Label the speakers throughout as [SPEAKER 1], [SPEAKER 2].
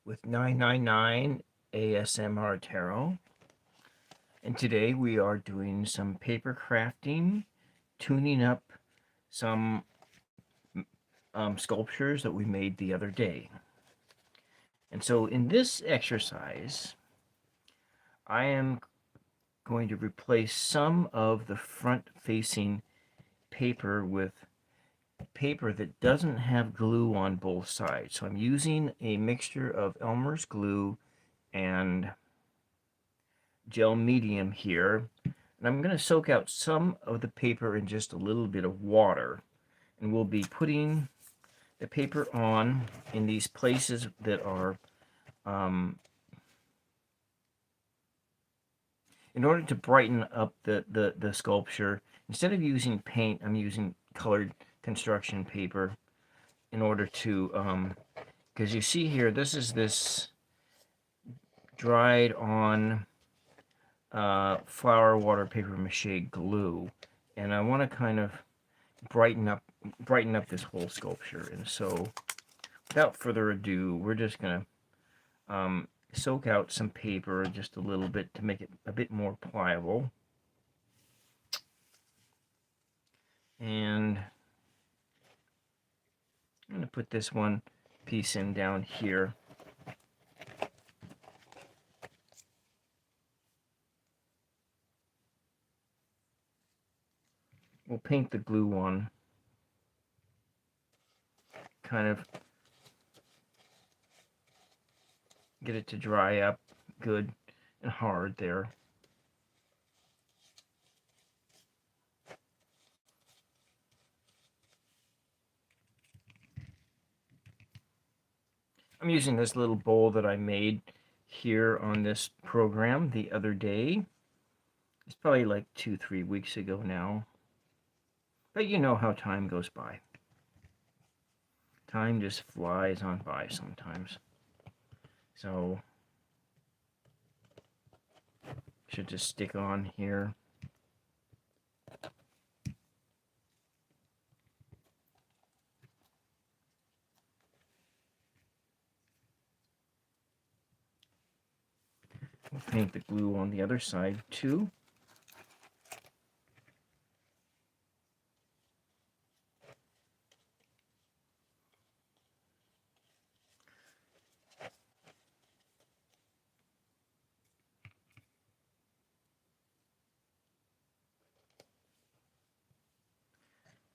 [SPEAKER 1] with 999 ASMR Tarot. And today we are doing some paper crafting, tuning up some sculptures that we made the other day. And so in this exercise, I am going to replace some of the front-facing paper with paper that doesn't have glue on both sides. So I'm using a mixture of Elmer's glue and gel medium here, and I'm going to soak out some of the paper in just a little bit of water, and we'll be putting the paper on in these places that are in order to brighten up the sculpture. Instead of using paint, I'm using colored construction paper in order to because you see here, this is this dried on flour water paper mache glue, and I want to kind of brighten up this whole sculpture. And so without further ado, we're just gonna soak out some paper just a little bit to make it a bit more pliable. And I'm gonna put this one piece in down here. We'll paint the glue on, kind of get it to dry up good and hard there. I'm using this little bowl that I made here on this program the other day. It's probably like 2-3 weeks ago now. But you know how time goes by. Time just flies on by sometimes. So, should just stick on here. We'll paint the glue on the other side too.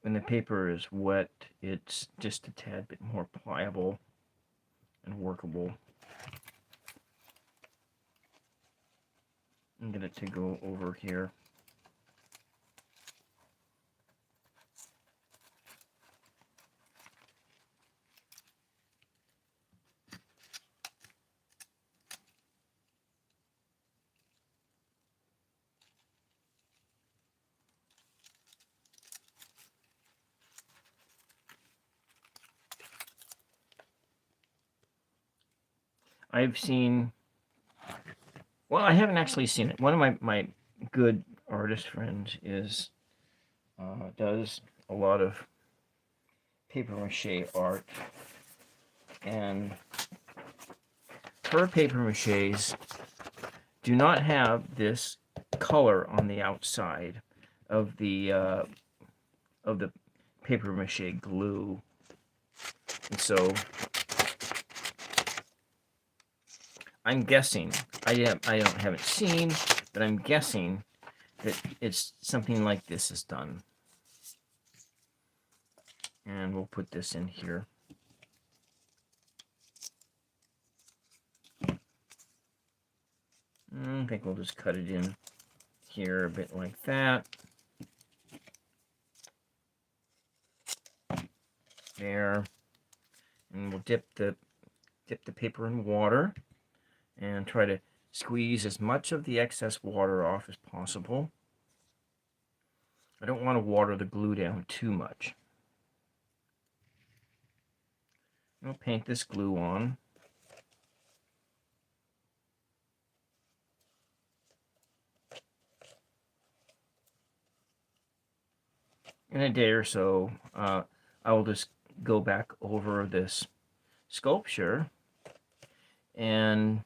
[SPEAKER 1] When the paper is wet, it's just a tad bit more pliable and workable. I'm going to go over here. I've seen, well, I haven't actually seen it. One of my good artist friends is does a lot of paper mache art, and her paper maches do not have this color on the outside of the paper mache glue, and so I'm guessing, haven't seen, but I'm guessing that it's something like this is done. And we'll put this in here. I think we'll just cut it in here a bit like that. There. And we'll dip the paper in water and try to squeeze as much of the excess water off as possible. I don't want to water the glue down too much. I'll paint this glue on. In a day or so, I will just go back over this sculpture and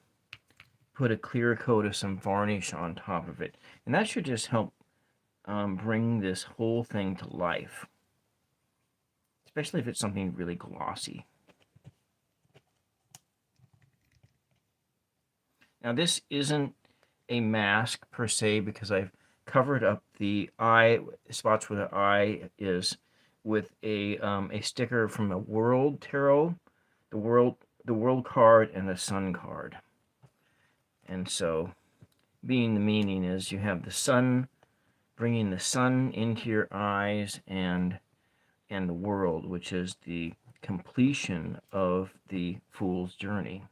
[SPEAKER 1] put a clear coat of some varnish on top of it. And that should just help bring this whole thing to life, especially if it's something really glossy. Now this isn't a mask per se, because I've covered up the eye spots where the eye is with a sticker from the World Tarot, the World card, and the Sun card. And so, being the meaning is you have the sun, bringing the sun into your eyes, and the world, which is the completion of the Fool's journey.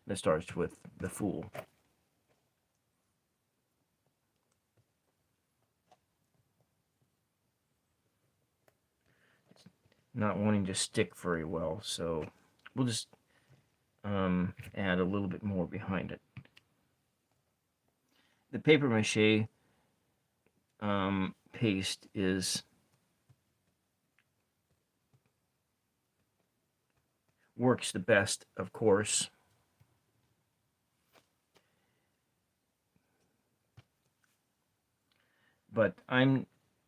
[SPEAKER 1] That starts with the Fool. Not wanting to stick very well, so we'll just add a little bit more behind it. The paper mache paste works the best, of course. But I'm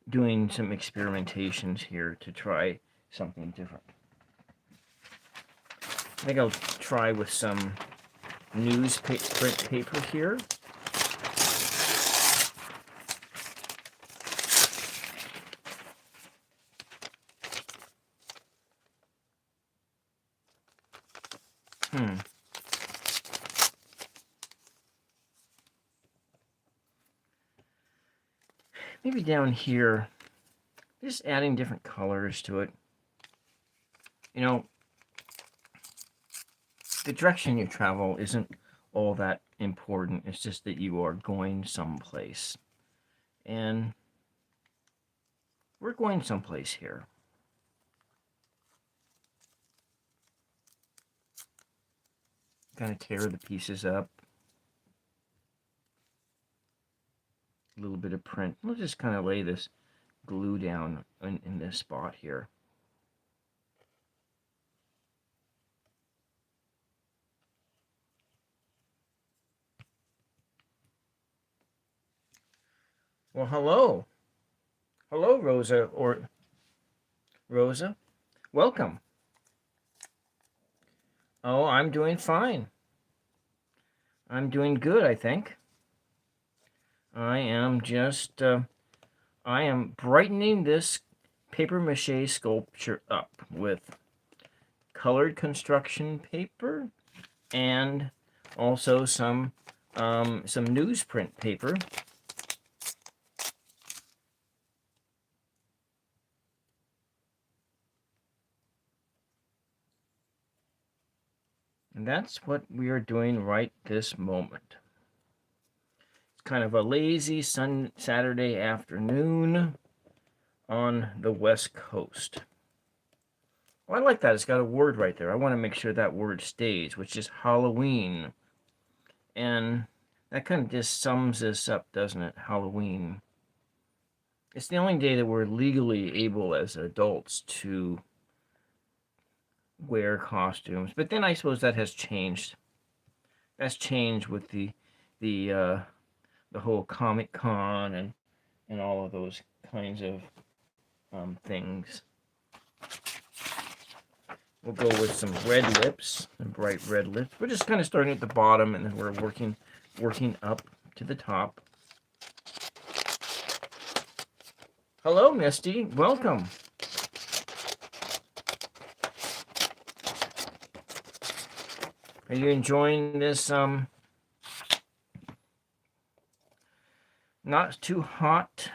[SPEAKER 1] doing some experimentations here to try something different. I think I'll try with some newsprint paper here. Maybe down here, just adding different colors to it. You know, the direction you travel isn't all that important. It's just that you are going someplace. And we're going someplace here. Kind of tear the pieces up. A little bit of print. We'll just kind of lay this glue down in this spot here. Well, hello. Hello, Rosa, or Rosa. Welcome. Oh, I'm doing fine. I'm doing good, I think. I am just, I am brightening this paper mache sculpture up with colored construction paper and also some newsprint paper. And that's what we are doing right this moment. It's kind of a lazy Saturday afternoon on the West Coast. Well, I like that. It's got a word right there. I want to make sure that word stays, which is Halloween. And that kind of just sums this up, doesn't it? Halloween. It's the only day that we're legally able as adults to wear costumes. But then I suppose that has changed. That's changed with the whole Comic-Con and all of those kinds of things. We'll go with some red lips, some bright red lips. We're just kind of starting at the bottom, and then we're working up to the top. Hello, Misty. Welcome. Are you enjoying this not too hot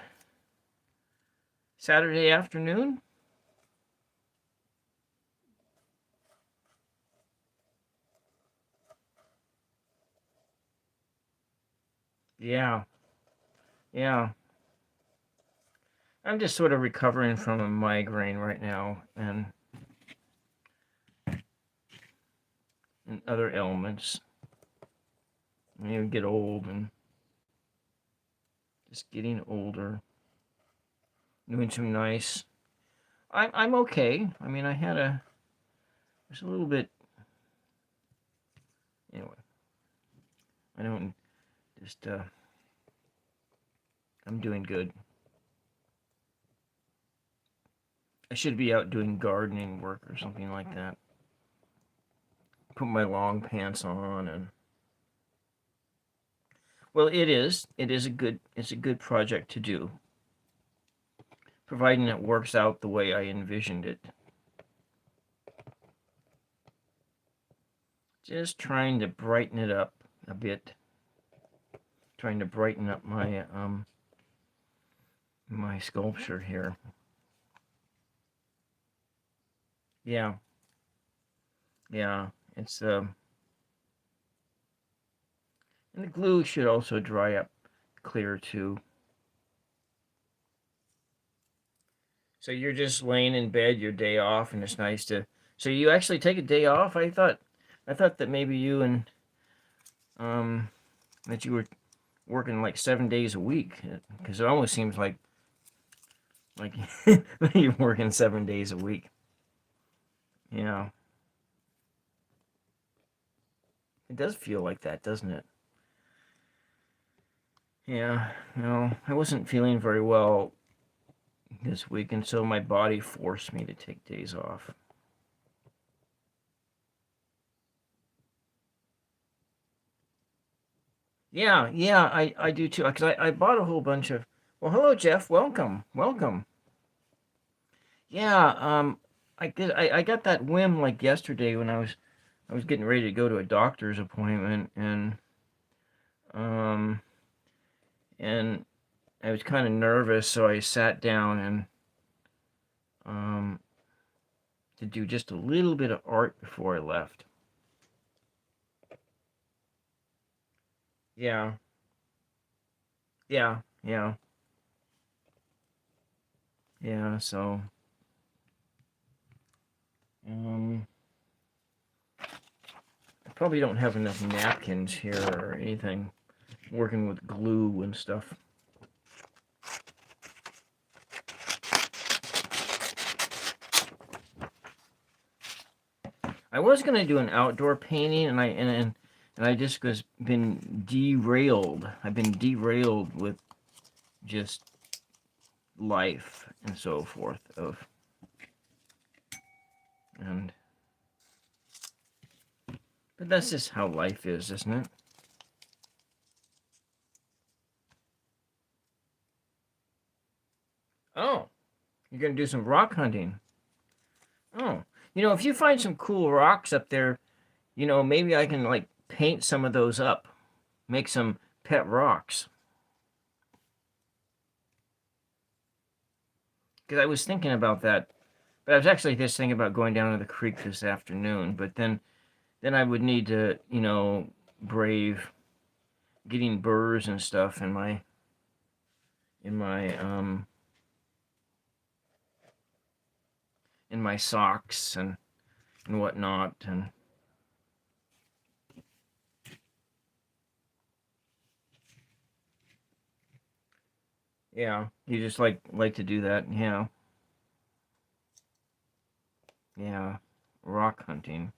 [SPEAKER 1] Saturday afternoon? Yeah. I'm just sort of recovering from a migraine right now and other ailments. You get old and just getting older. Doing some nice. I'm okay. I mean, there's a little bit. Anyway, I don't just, I'm doing good. I should be out doing gardening work or something like that. Put my long pants on and well, it is. It's a good project to do, providing it works out the way I envisioned it. Just trying to brighten it up a bit. Trying to brighten up my my sculpture here. Yeah. Yeah, it's and the glue should also dry up clear too. So you're just laying in bed your day off, and it's nice to. So you actually take a day off? I thought that maybe you and that you were working like 7 days a week, because it almost seems like you're working 7 days a week. Yeah, it does feel like that, doesn't it? Yeah. No, I wasn't feeling very well this week, and so my body forced me to take days off. Yeah, yeah, I do too. Because I bought a whole bunch of. Well, hello, Jeff. Welcome, welcome. Yeah, I got that whim like yesterday when I was getting ready to go to a doctor's appointment, um and I was kind of nervous, so I sat down and um to do just a little bit of art before I left. Yeah, yeah, yeah, yeah. So um. I probably don't have enough napkins here or anything. Working with glue and stuff. I was gonna do an outdoor painting, and I just was been derailed. I've been derailed with just life and so forth of and but that's just how life is, isn't it? Oh, you're gonna do some rock hunting. Oh, if you find some cool rocks up there, maybe I can like paint some of those up, make some pet rocks. Because I was thinking about that, but I was actually just thinking about going down to the creek this afternoon. But then I would need to, brave getting burrs and stuff in my in my socks and whatnot. And yeah, you just like to do that. Yeah, yeah, rock hunting.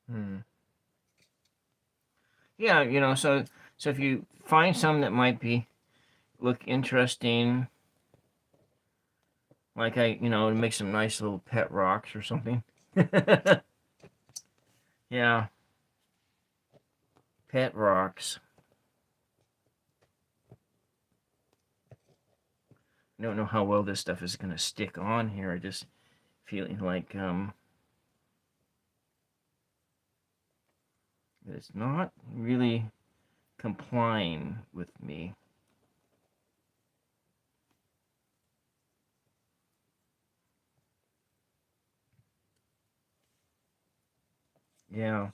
[SPEAKER 1] Hmm. Yeah, so if you find some that might be look interesting, like make some nice little pet rocks or something. Yeah, pet rocks. I don't know how well this stuff is gonna stick on here. I just feeling like it's not really complying with me. Yeah,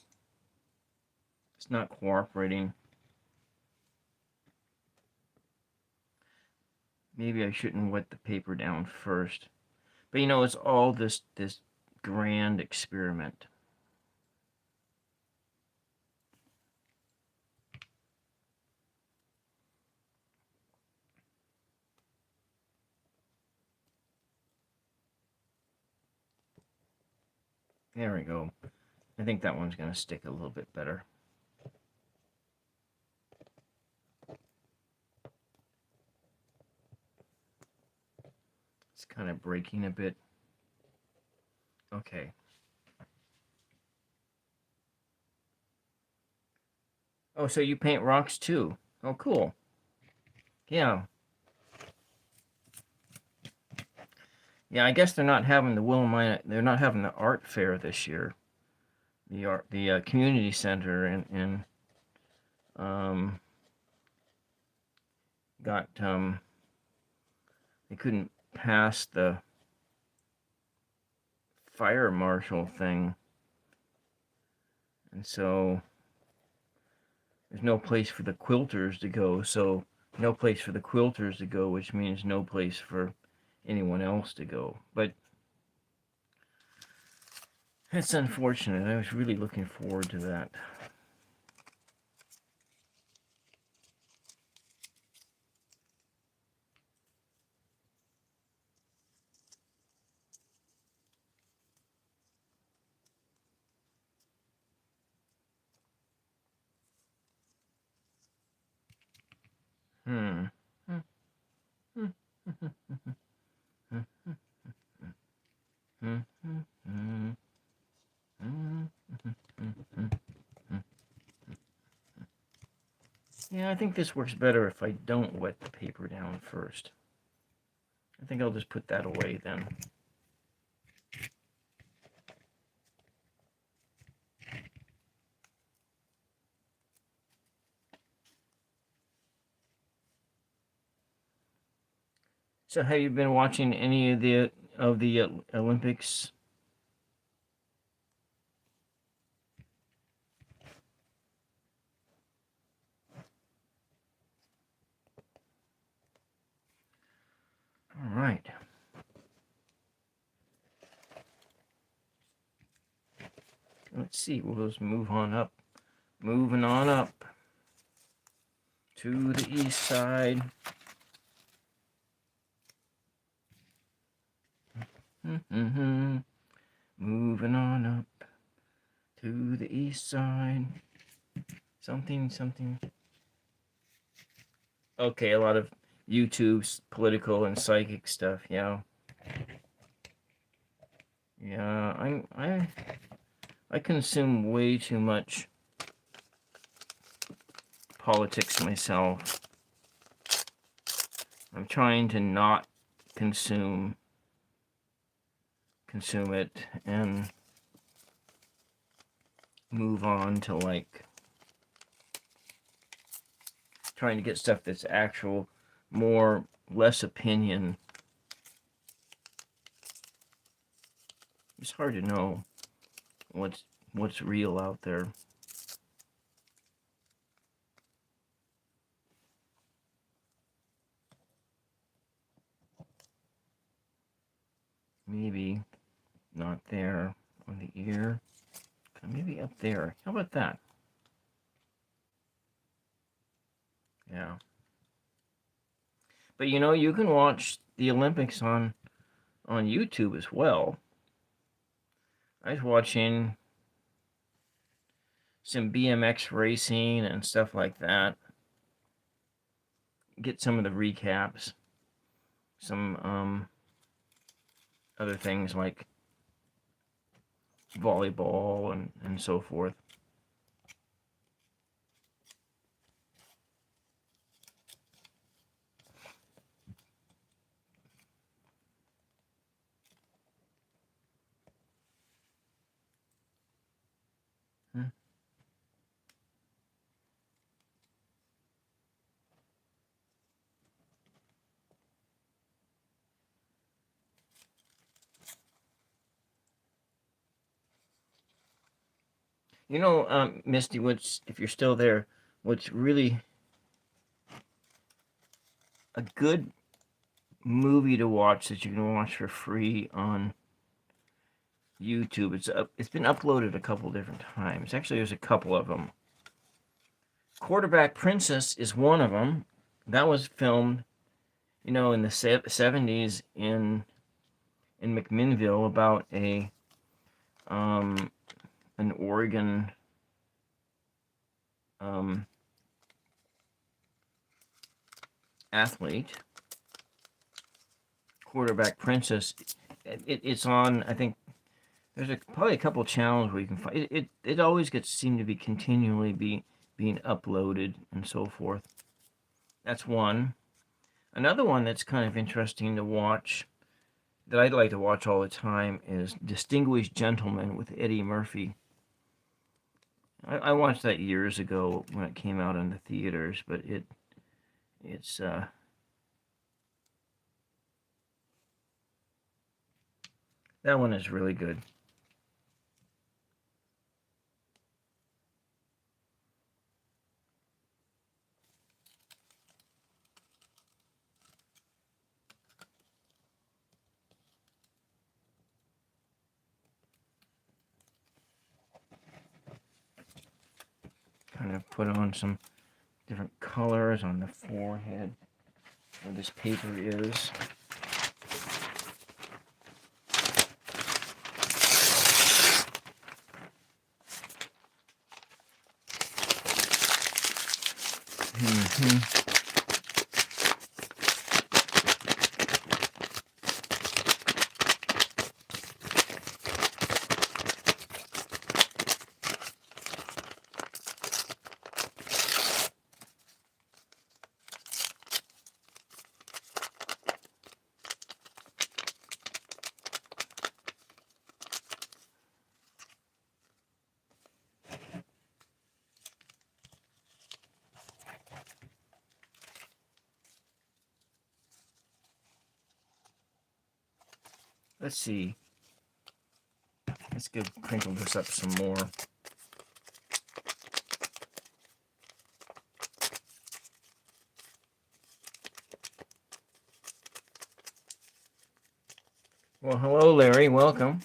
[SPEAKER 1] it's not cooperating. Maybe I shouldn't wet the paper down first. But it's all this grand experiment. There we go. I think that one's going to stick a little bit better. It's kind of breaking a bit. Okay. Oh, so you paint rocks too? Oh, cool. Yeah. Yeah, I guess they're not having the Willamina. They're not having the art fair this year. The community center in got they couldn't pass the fire marshal thing, and so there's no place for the quilters to go. So no place for the quilters to go, which means no place for anyone else to go. But it's unfortunate. I was really looking forward to that. Hmm. Yeah, I think this works better if I don't wet the paper down first. I think I'll just put that away then. So have you been watching any of the Olympics? All right. Let's see. We'll just move on up. Moving on up to the east side. Moving on up to the east side. Something. Okay, a lot of YouTube's political and psychic stuff. Yeah. Yeah, I consume way too much politics myself. I'm trying to not consume it and move on to like trying to get stuff that's actual, less opinion. It's hard to know what's real out there. Maybe not there on the ear. Maybe up there. How about that? Yeah. But you can watch the Olympics on YouTube as well. I was watching some BMX racing and stuff like that. Get some of the recaps. Some other things like volleyball and so forth. Misty, if you're still there, what's really a good movie to watch that you can watch for free on YouTube. It's been uploaded a couple different times. Actually, there's a couple of them. Quarterback Princess is one of them. That was filmed, in the 70s in McMinnville about a an Oregon athlete, quarterback princess. It's on, I think, there's probably a couple channels where you can find it. It always seem to be continually being uploaded and so forth. That's one. Another one that's kind of interesting to watch, that I'd like to watch all the time, is Distinguished Gentleman with Eddie Murphy. I watched that years ago when it came out in the theaters, but it's that one is really good. Kind of put on some different colors on the forehead where this paper is. Let's see. Let's crinkle this up some more. Well, hello, Larry. Welcome.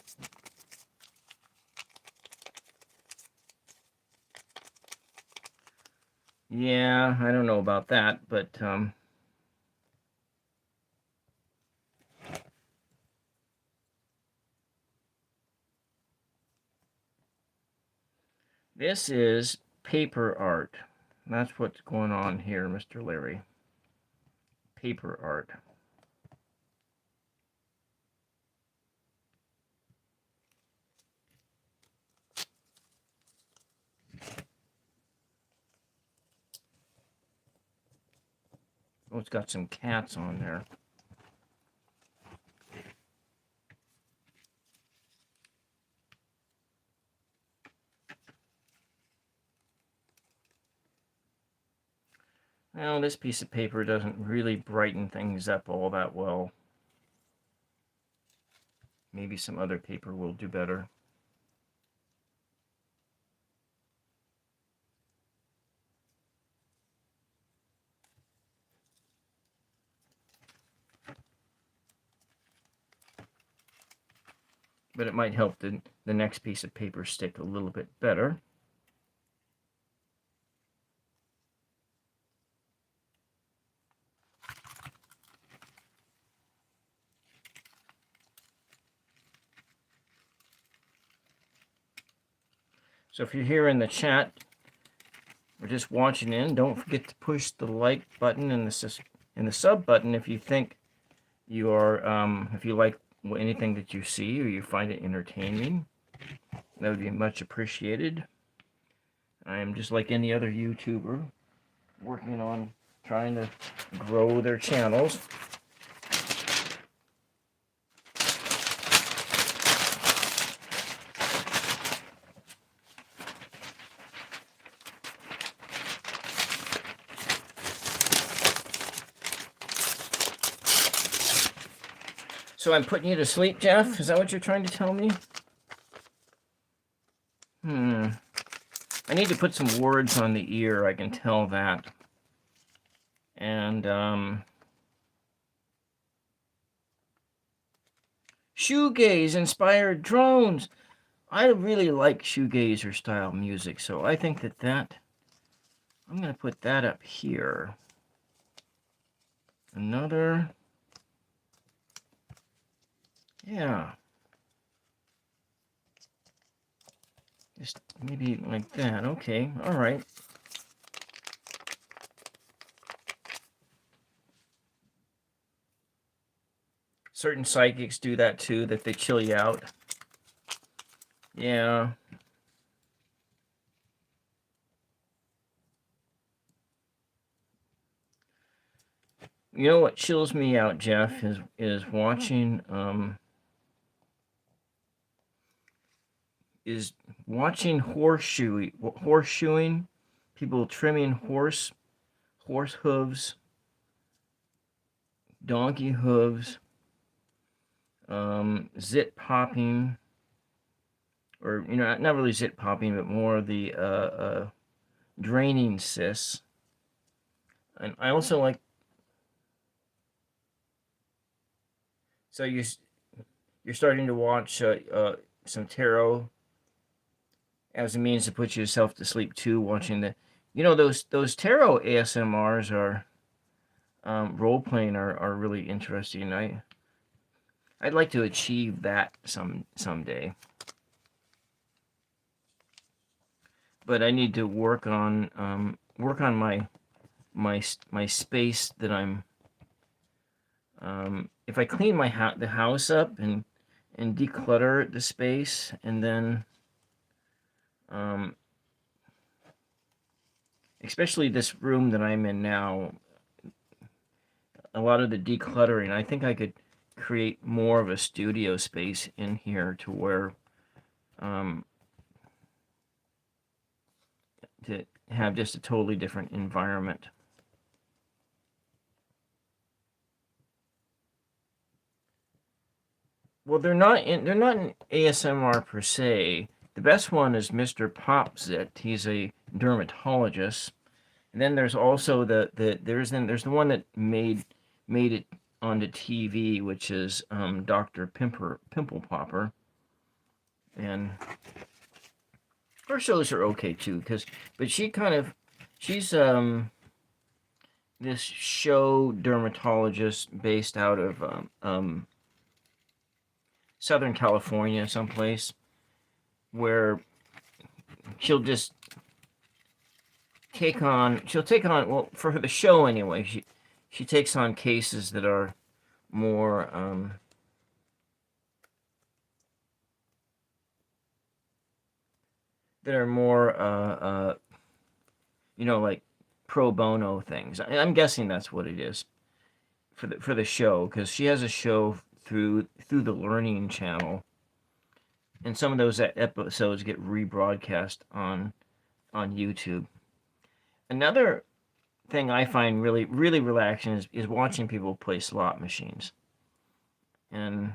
[SPEAKER 1] Yeah, I don't know about that, but this is paper art. That's what's going on here, Mr. Larry. Paper art. Oh, it's got some cats on there. Well, this piece of paper doesn't really brighten things up all that well. Maybe some other paper will do better. But it might help the next piece of paper stick a little bit better. So if you're here in the chat or just watching in, don't forget to push the like button and the sub button if you think you are if you like anything that you see or you find it entertaining. That would be much appreciated. I am just like any other YouTuber, working on trying to grow their channels. So I'm putting you to sleep, Jeff? Is that what you're trying to tell me? I need to put some words on the ear, I can tell that. And, shoegaze-inspired drones. I really like shoegazer-style music, so I think that I'm going to put that up here. Another. Yeah. Just maybe like that. Okay, all right. Certain psychics do that too, that they chill you out. Yeah. You know what chills me out, Jeff, is watching horseshoeing, people trimming horse hooves, donkey hooves, zit popping, or not really zit popping, but more the draining cysts. And I also like, so you're starting to watch some tarot as a means to put yourself to sleep too. Watching those tarot ASMRs are role playing are really interesting. I'd like to achieve that someday, but I need to work on my space that I'm. If I clean the house up and declutter the space, and then especially this room that I'm in now, a lot of the decluttering, I think I could create more of a studio space in here to where to have just a totally different environment. Well, they're not in ASMR per se. The best one is Mr. Popzit. He's a dermatologist. And then there's also there's the one that made it onto TV, which is Dr. Pimple Popper. And her shows are okay too, but she's this show dermatologist based out of Southern California, someplace, where she'll just she'll take on, well, for the show anyway, she takes on cases that are more like pro bono things. I'm guessing that's what it is for the show, because she has a show through the Learning Channel, and some of those episodes get rebroadcast on YouTube. Another thing I find really really relaxing is watching people play slot machines and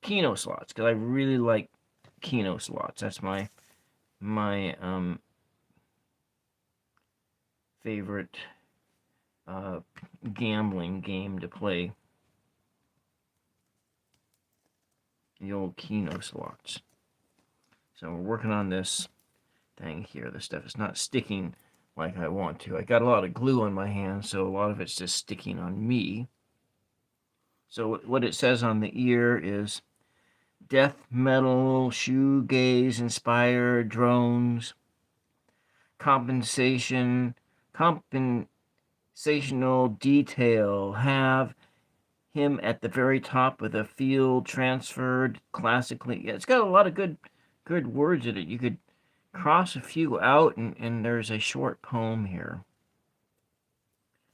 [SPEAKER 1] Keno slots, because I really like Keno slots. That's my favorite gambling game to play. The old Keno slots. So we're working on this thing here. This stuff is not sticking like I want to. I got a lot of glue on my hands, so a lot of it's just sticking on me. So what it says on the ear is death metal, shoegaze inspired drones, compensational detail, have him at the very top of the field, transferred classically. Yeah, it's got a lot of good words in it. You could cross a few out, and there's a short poem here.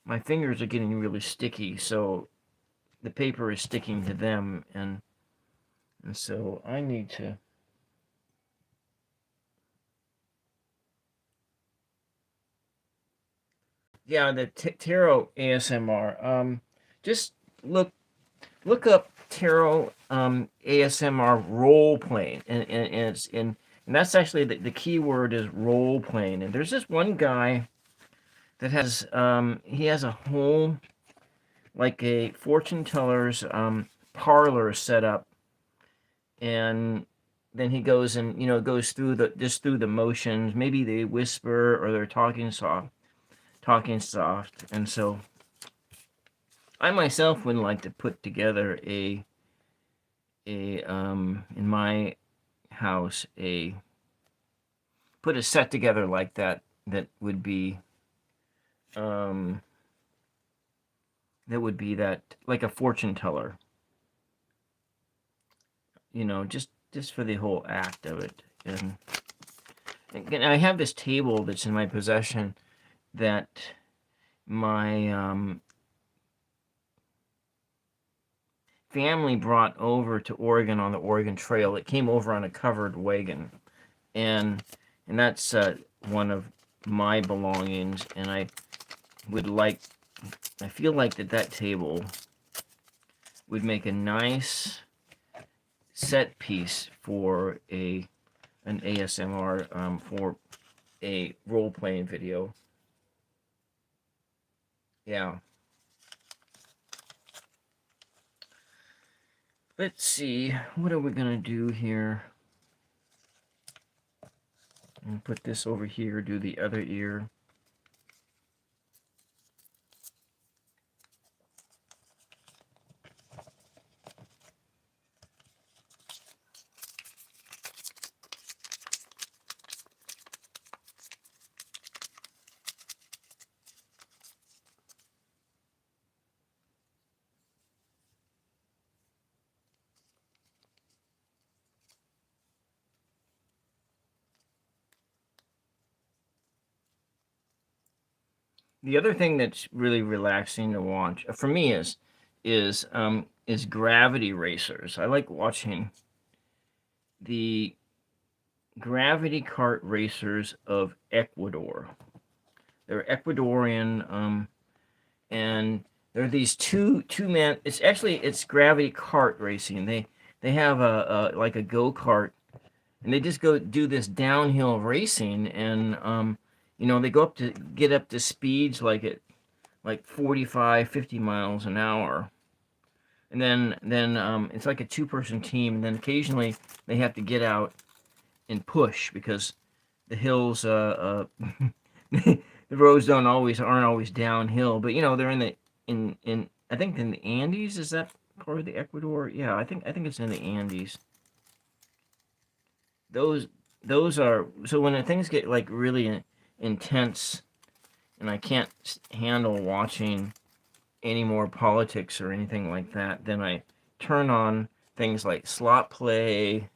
[SPEAKER 1] My fingers are getting really sticky, so the paper is sticking to them, and so I need to. Yeah, the tarot ASMR. Just look up tarot ASMR role playing, and that's actually the key word is role playing. And there's this one guy that has he has a whole, like, a fortune teller's parlor set up, and then he goes and goes through the motions. Maybe they whisper or they're talking soft, and so I myself would like to put together in my house, a put a set together like that, that would be that like a fortune teller, you know, just for the whole act of it. And again, I have this table that's in my possession that my family brought over to Oregon on the Oregon Trail. It came over on a covered wagon, and that's one of my belongings. And I feel like that table would make a nice set piece for an ASMR, for a role-playing video. Yeah. Let's see, what are we gonna do here? And put this over here, do the other ear. The other thing that's really relaxing to watch for me is gravity racers. I like watching the gravity kart racers of Ecuador. They're Ecuadorian, and they're these two men. It's gravity kart racing. They have a like a go-kart, and they just go do this downhill racing, and you know, they get up to speeds like 45, 50 miles an hour. And then it's like a two-person team, and then occasionally they have to get out and push because the hills the roads aren't always downhill, but you know, they're in I think in the Andes. Is that part of the Ecuador? Yeah, I think it's in the Andes. Those are, so when things get like really intense and I can't handle watching any more politics or anything like that, then I turn on things like slot play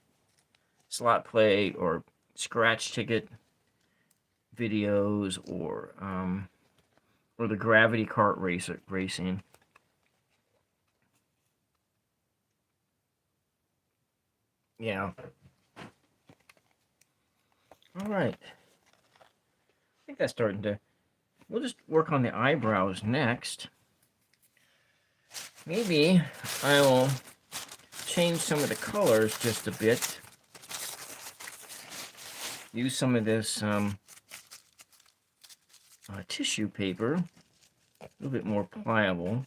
[SPEAKER 1] or scratch ticket videos, or the gravity kart racing. Yeah. All right. I think that's starting to. We'll just work on the eyebrows next. Maybe I will change some of the colors just a bit. Use some of this tissue paper, a little bit more pliable.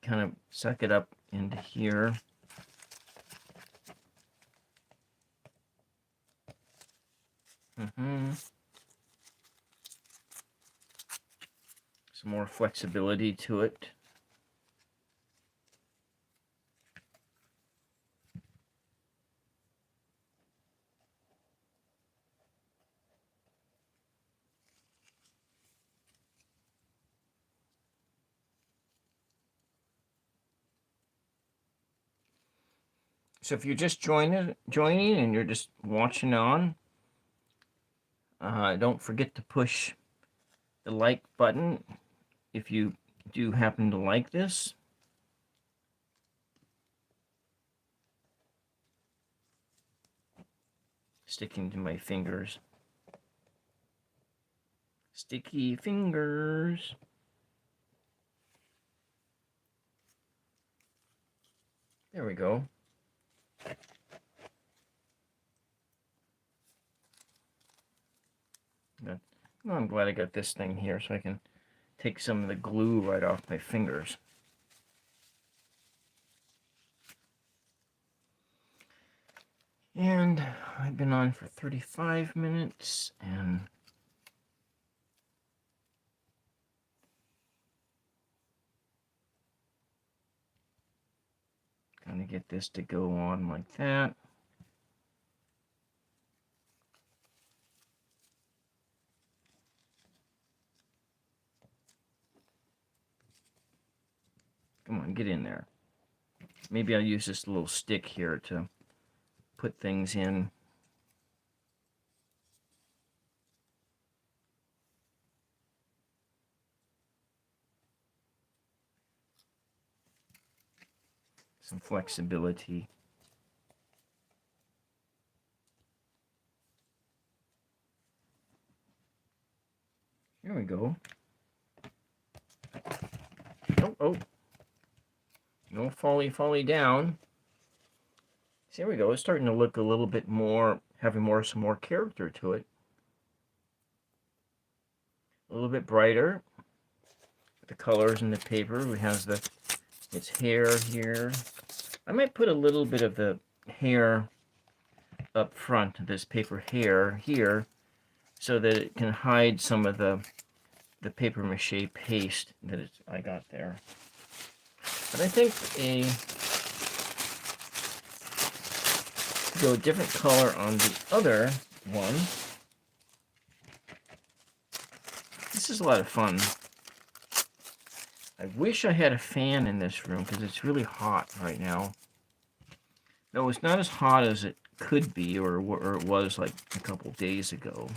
[SPEAKER 1] Kind of suck it up into here. Some more flexibility to it. So if you're just joining and you're just watching on, don't forget to push the like button if you do happen to like this. Sticking to my fingers. Sticky fingers. There we go. Good. Well, I'm glad I got this thing here so I can take some of the glue right off my fingers. And I've been on for 35 minutes, and gonna get this to go on like that. Come on, get in there. Maybe I'll use this little stick here to put things in. Some flexibility. Here we go. Oh. No folly down. See, there we go. It's starting to look a little bit more, having some more character to it. A little bit brighter. The colors in the paper. We have its hair here. I might put a little bit of the hair up front, this paper hair here, so that it can hide some of the paper mache paste that I got there. But I think go a different color on the other one. This is a lot of fun. I wish I had a fan in this room because it's really hot right now. No, it's not as hot as it could be or it was like a couple days ago.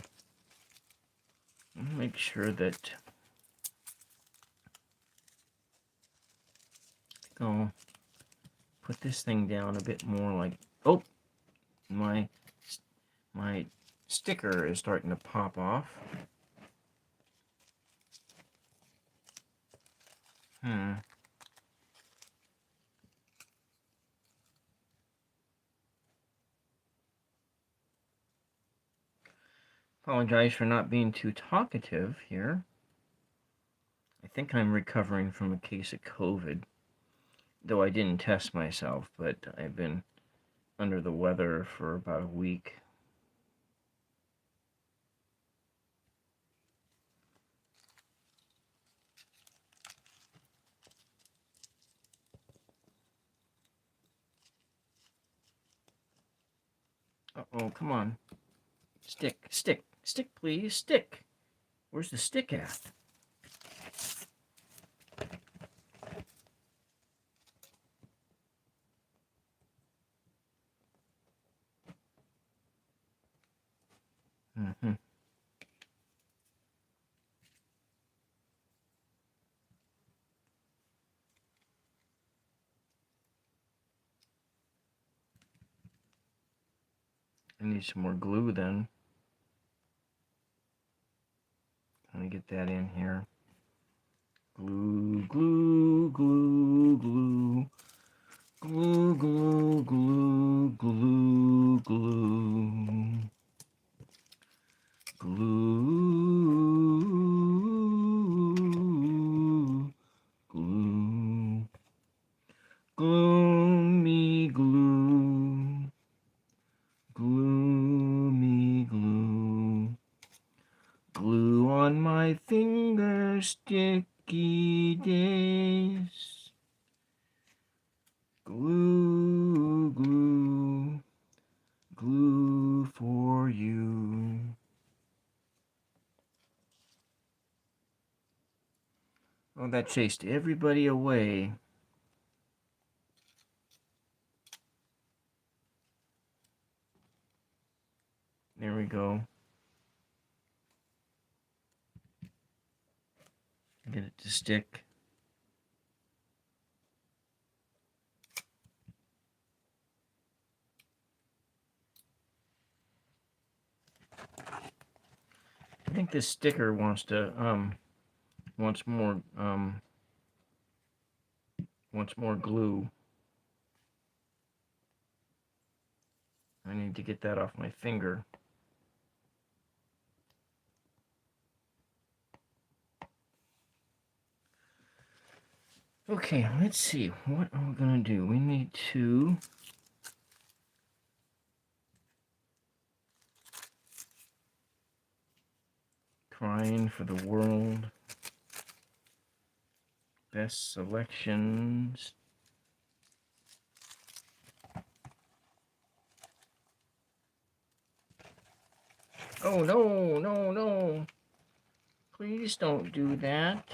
[SPEAKER 1] Make sure that I'll put this thing down a bit more like, oh, my sticker is starting to pop off. Apologize for not being too talkative here. I think I'm recovering from a case of COVID, though I didn't test myself, but I've been under the weather for about a week. Uh-oh, come on. Stick, please, stick. Where's the stick at? I need some more glue then. Let me get that in here. Glue, glue, glue, glue. Glue, glue, glue, glue, glue. Glue, glue. Glue me glue. Glue me glue. Glue on my fingers, sticky days. Glue, glue, glue for you. Oh, that chased everybody away. There we go. Get it to stick. I think this sticker wants more glue. I need to get that off my finger. Okay, let's see. What are we gonna do? We need to crying for the world. Best selections. Oh, no, no, no. Please don't do that.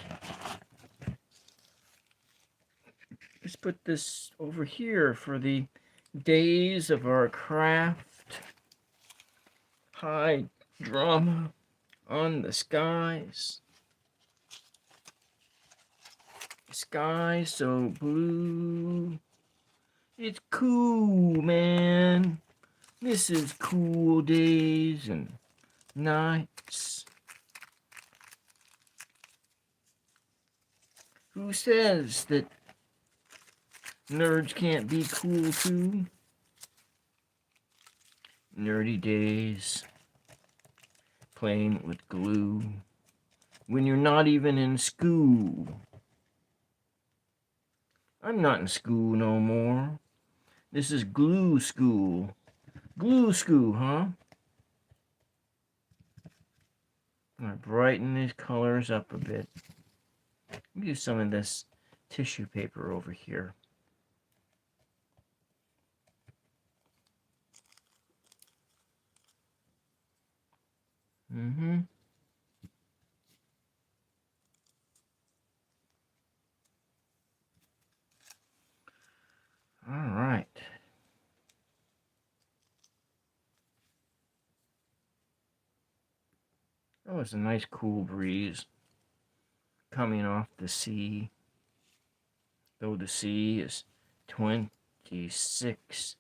[SPEAKER 1] let's put this over here for the days of our craft. High drama on the skies. Sky so blue. It's cool, man. This is cool days and nights. Who says that nerds can't be cool too? Nerdy days. Playing with glue. When you're not even in school. I'm not in school no more. This is glue school. Glue school, huh? I'm going to brighten these colors up a bit. Use some of this tissue paper over here. All right. That was a nice cool breeze coming off the sea. Though the sea is 26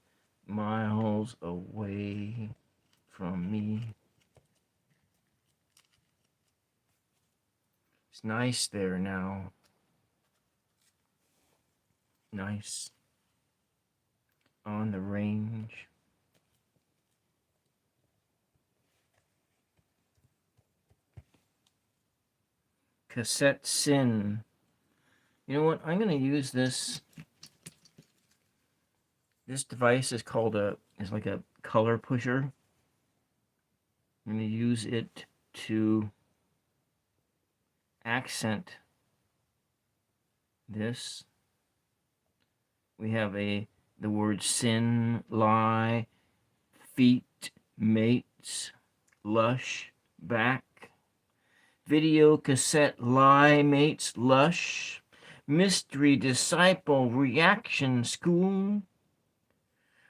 [SPEAKER 1] miles away from me. It's nice there now. Nice on the range. Cassette Sin. You know what? I'm going to use this. This device is called is like a color pusher. I'm going to use it to accent this. We have the word sin, lie, feet, mates, lush, back. Video cassette, lie, mates, lush. Mystery disciple, reaction school.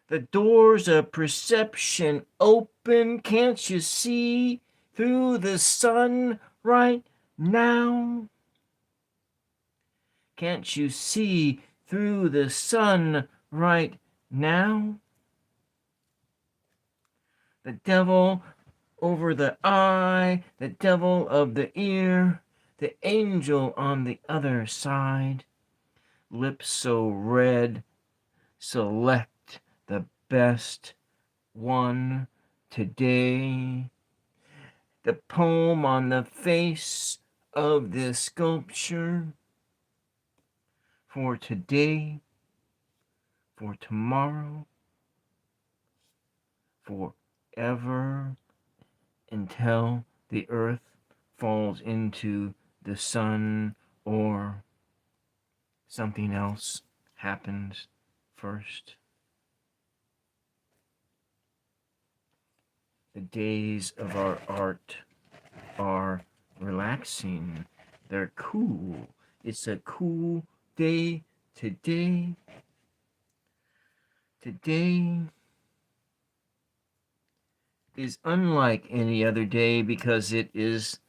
[SPEAKER 1] The doors of perception open. Can't you see through the sun right now? Can't you see through the sun right now? The devil over the eye, the devil of the ear, the angel on the other side. Lips so red, select the best one today. The poem on the face of this sculpture. For today, for tomorrow, forever, until the earth falls into the sun or something else happens first. The days of our art are relaxing. They're cool. It's a cool day today. Today is unlike any other day because it is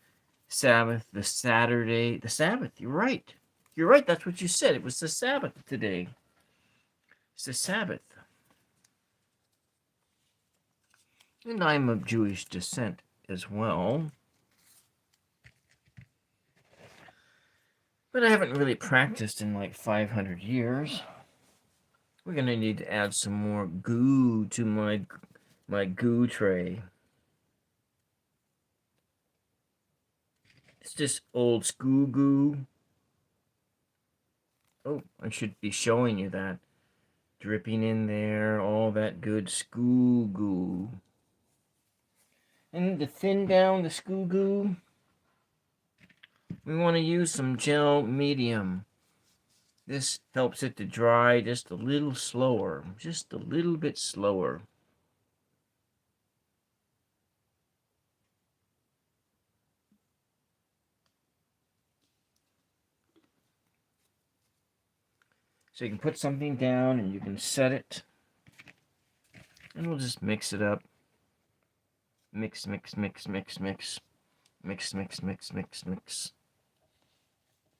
[SPEAKER 1] Sabbath, the Saturday, the Sabbath. You're right. You're right. That's what you said. It was the Sabbath today. It's the Sabbath. And I'm of Jewish descent as well. But I haven't really practiced in like 500 years. We're going to need to add some more goo to my goo tray. It's just old school goo. Oh, I should be showing you that. Dripping in there, all that good school goo. And to thin down the school goo, we want to use some gel medium. This helps it to dry just a little slower, just a little bit slower. So you can put something down and you can set it. And we'll just mix it up. Mix, mix, mix, mix, mix. Mix, mix, mix, mix, mix.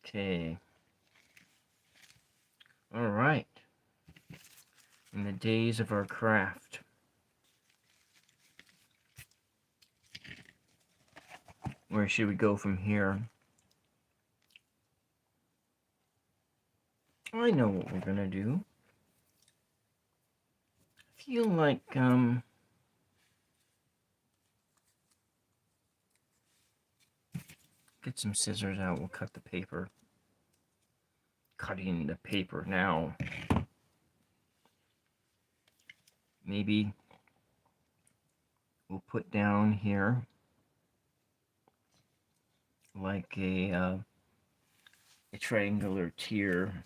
[SPEAKER 1] Okay. All right. In the days of our craft. Where should we go from here? I know what we're gonna do. I feel like get some scissors out. We'll cut the paper. Cutting the paper now. Maybe we'll put down here like a triangular tier.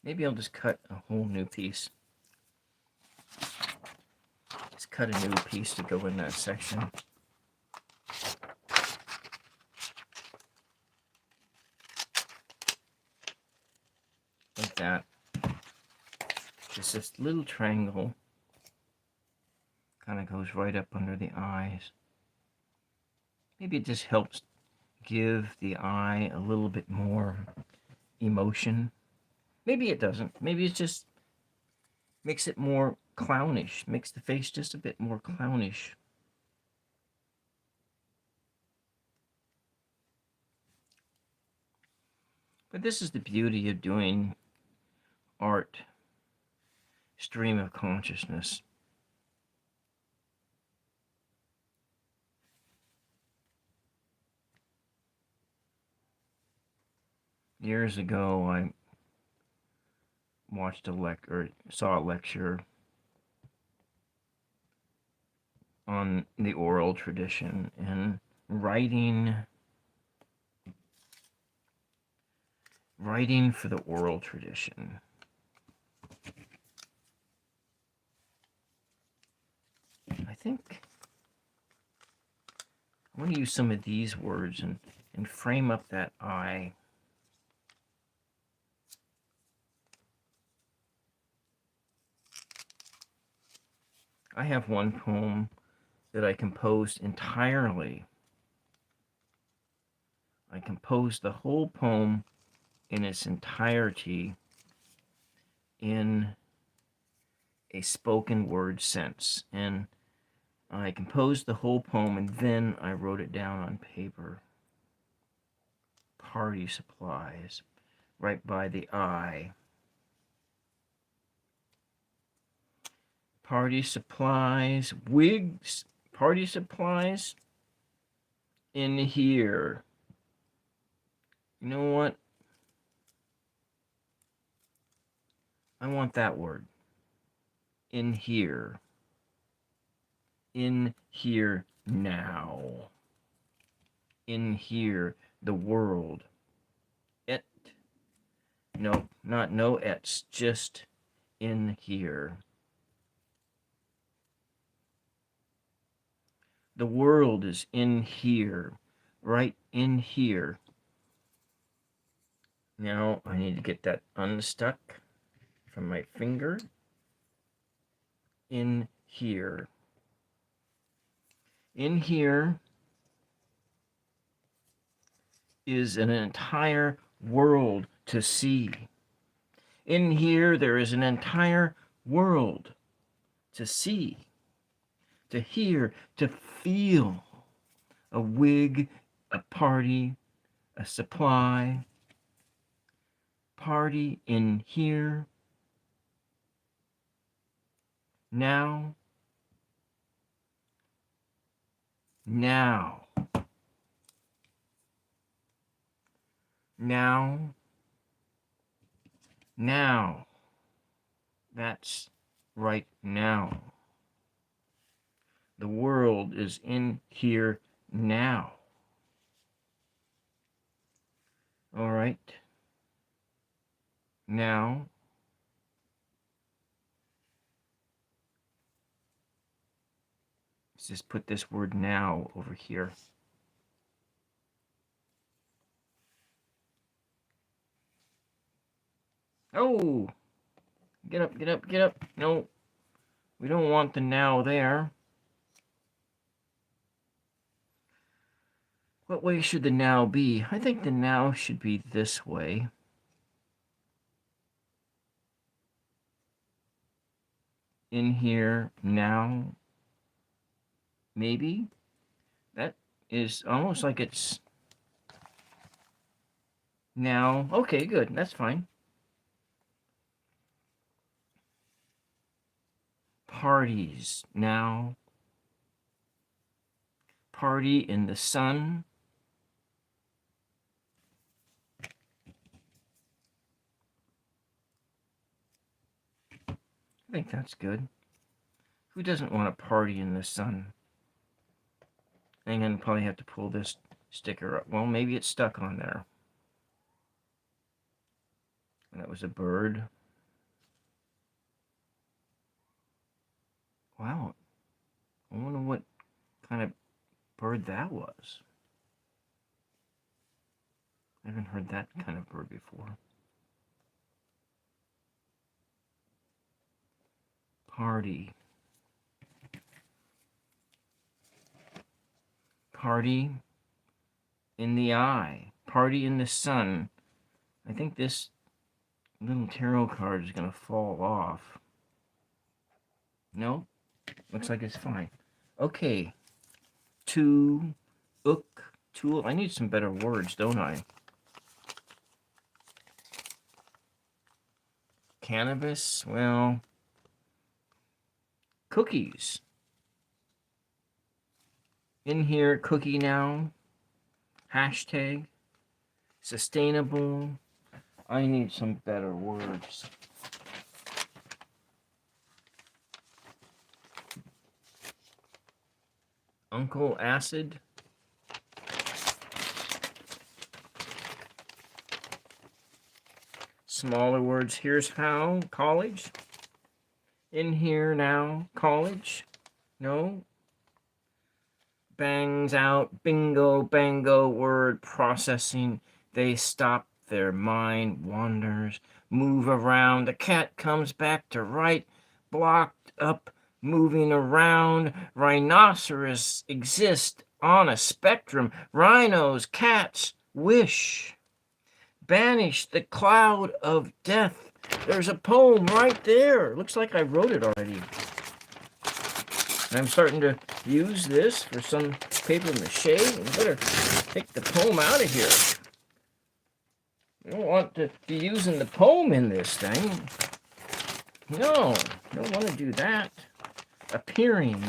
[SPEAKER 1] Maybe I'll just cut a whole new piece. Just cut a new piece to go in that section. Like that. Just this little triangle kind of goes right up under the eyes. Maybe it just helps give the eye a little bit more emotion. Maybe it doesn't. Maybe it just makes it more clownish. Makes the face just a bit more clownish. But this is the beauty of doing art, stream of consciousness. Years ago, I watched saw a lecture on the oral tradition and writing for the oral tradition. I think I want to use some of these words and frame up that eye. I have one poem that I composed entirely. I composed the whole poem in its entirety in a spoken word sense. And I composed the whole poem and then I wrote it down on paper. Party supplies, right by the eye. Party supplies, wigs, party supplies in here. You know what? I want that word. In here. In here now. In here, the world. It. No, not no it's, just in here. The world is in here, right in here. Now I need to get that unstuck from my finger. In here. In here is an entire world to see. In here there is an entire world to see, to hear, to feel. A wig, a party, a supply. Party in here. Now. Now. Now. Now. That's right now. The world is in here now. All right. Now. Let's just put this word now over here. Oh, get up, get up, get up. No, we don't want the now there. What way should the now be? I think the now should be this way. In here, now. Maybe. That is almost like it's now. Okay, good. That's fine. Parties now. Party in the sun. I think that's good. Who doesn't want to party in the sun? I'm going to probably have to pull this sticker up. Well, maybe it's stuck on there. That was a bird. Wow. I wonder what kind of bird that was. I haven't heard that kind of bird before. Party. Party in the eye. Party in the sun. I think this little tarot card is going to fall off. No? Looks like it's fine. Okay. Tool. I need some better words, don't I? Cannabis? Well, cookies. In here, cookie now. Hashtag. Sustainable. I need some better words. Uncle Acid. Smaller words. Here's how. College. In here now. College. No. Bangs out. Bingo, bango. Word processing. They stop. Their mind wanders. Move around. The cat comes back to right. Blocked up. Moving around. Rhinoceros exist on a spectrum. Rhinos, cats, wish. Banish the cloud of death. There's a poem right there. Looks like I wrote it already. I'm starting to use this for some paper mache. You better take the poem out of here. You don't want to be using the poem in this thing. No, don't want to do that. Appearing.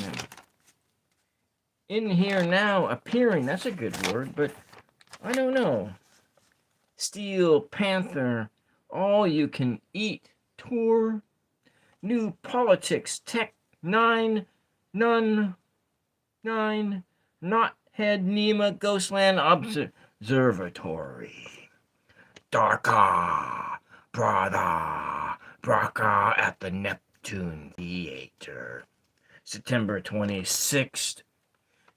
[SPEAKER 1] In here now, appearing. That's a good word, but I don't know. Steel Panther, all you can eat tour. New politics, tech, nine, none, nine, not head, Nema, Ghostland Observatory. Darka, brother, Braka at the Neptune Theater. September 26th,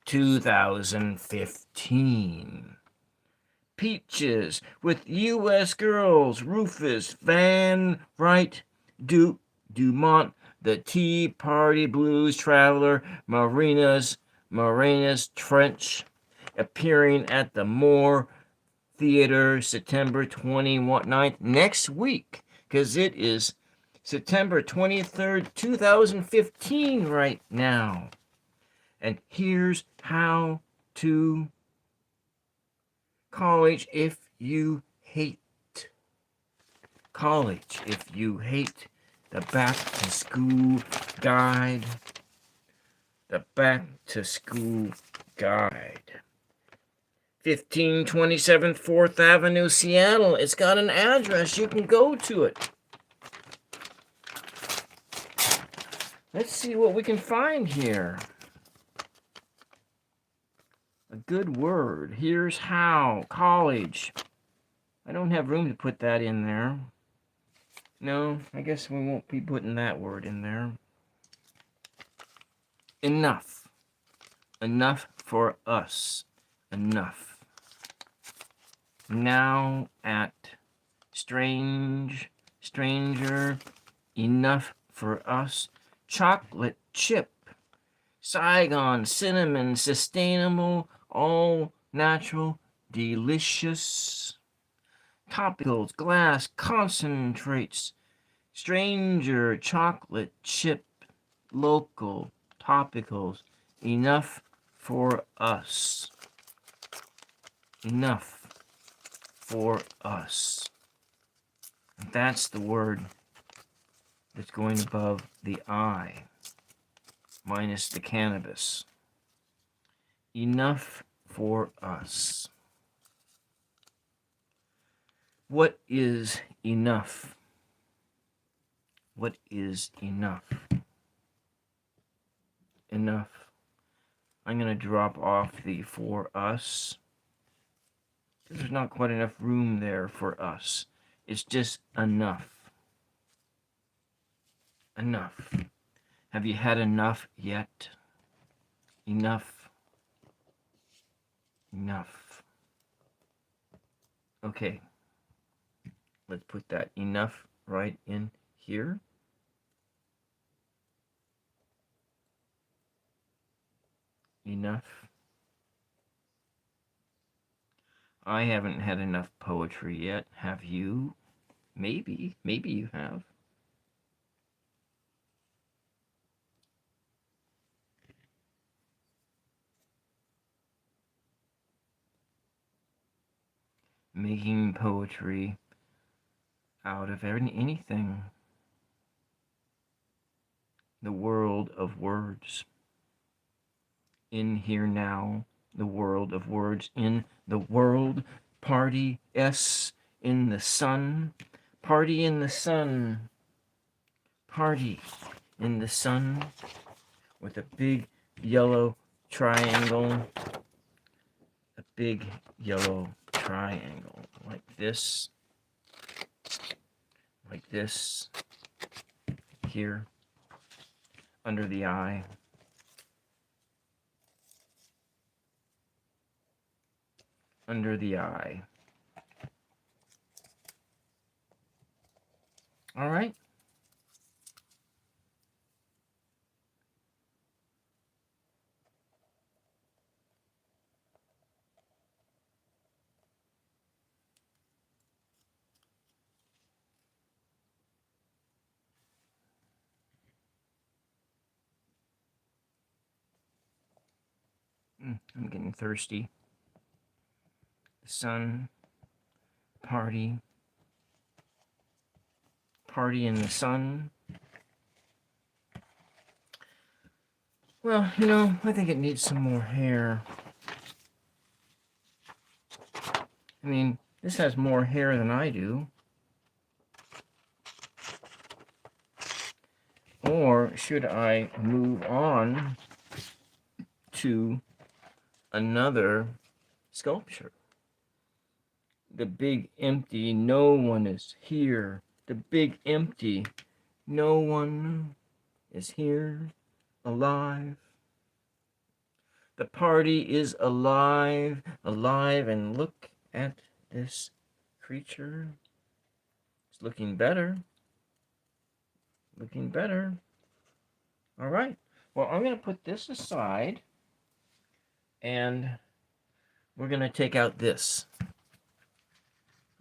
[SPEAKER 1] 2015. Peaches with U.S. girls, Rufus, Van Wright, Duke, Dumont, the Tea Party Blues Traveler, Morena's Trench, appearing at the Moore Theater September 29th, next week, because it is September 23rd, 2015 right now. And here's how to college if you hate. College if you hate. The back to school guide. The back to school guide. 1527 4th Avenue, Seattle. It's got an address. You can go to it. Let's see what we can find here. A good word. Here's how. College. I don't have room to put that in there. No, I guess we won't be putting that word in there. Enough. Enough for us. Enough. Now at stranger, enough for us. Chocolate chip, Saigon, cinnamon, sustainable, all natural, delicious. Topicals, glass, concentrates, stranger, chocolate chip, local, topicals, enough for us. Enough for us. That's the word that's going above the I, minus the cannabis. Enough for us. What is enough? What is enough? Enough. I'm going to drop off the for us. There's not quite enough room there for us. It's just enough. Enough. Have you had enough yet? Enough. Enough. Okay. Let's put that enough right in here. Enough. I haven't had enough poetry yet. Have you? Maybe. Maybe you have. Making poetry out of anything. The world of words. In here now. The world of words. In the world. Party. S. In the sun. Party in the sun. Party in the sun. With a big yellow triangle. A big yellow triangle. Like this. Like this. Here. Under the eye. Under the eye. All right. I'm getting thirsty. The sun. Party. Party in the sun. Well, you know, I think it needs some more hair. I mean, this has more hair than I do. Or should I move on to another sculpture? The big empty, no one is here. The big empty, no one is here, alive. The party is alive, alive, and look at this creature. It's looking better. Looking better. All right. Well, I'm going to put this aside, and we're going to take out this.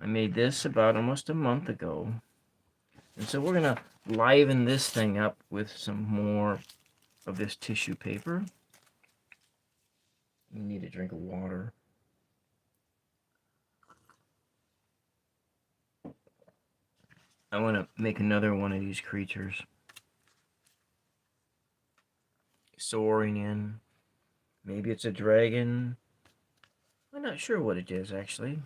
[SPEAKER 1] I made this about almost a month ago. And so we're going to liven this thing up with some more of this tissue paper. You need a drink of water. I want to make another one of these creatures. Soaring in. Maybe it's a dragon. I'm not sure what it is, actually.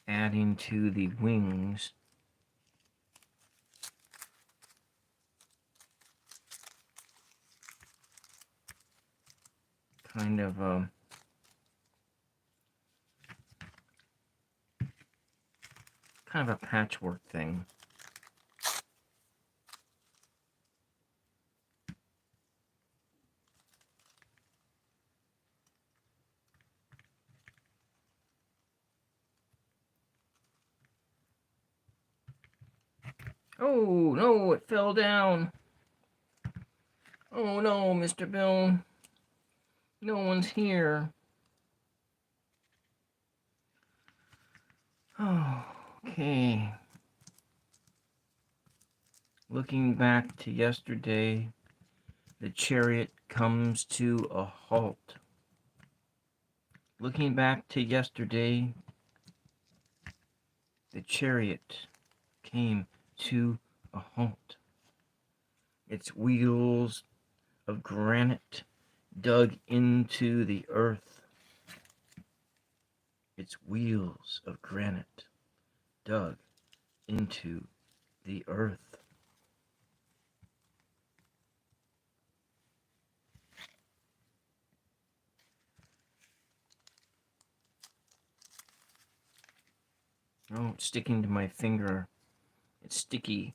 [SPEAKER 1] Adding to the wings. Kind of a patchwork thing. Oh, no, it fell down. Oh, no, Mr. Bill. No one's here. Oh, okay. Looking back to yesterday, the chariot comes to a halt. Looking back to yesterday, the chariot came to a halt. Its wheels of granite dug into the earth. Its wheels of granite dug into the earth. Oh, it's sticking to my finger. It's sticky.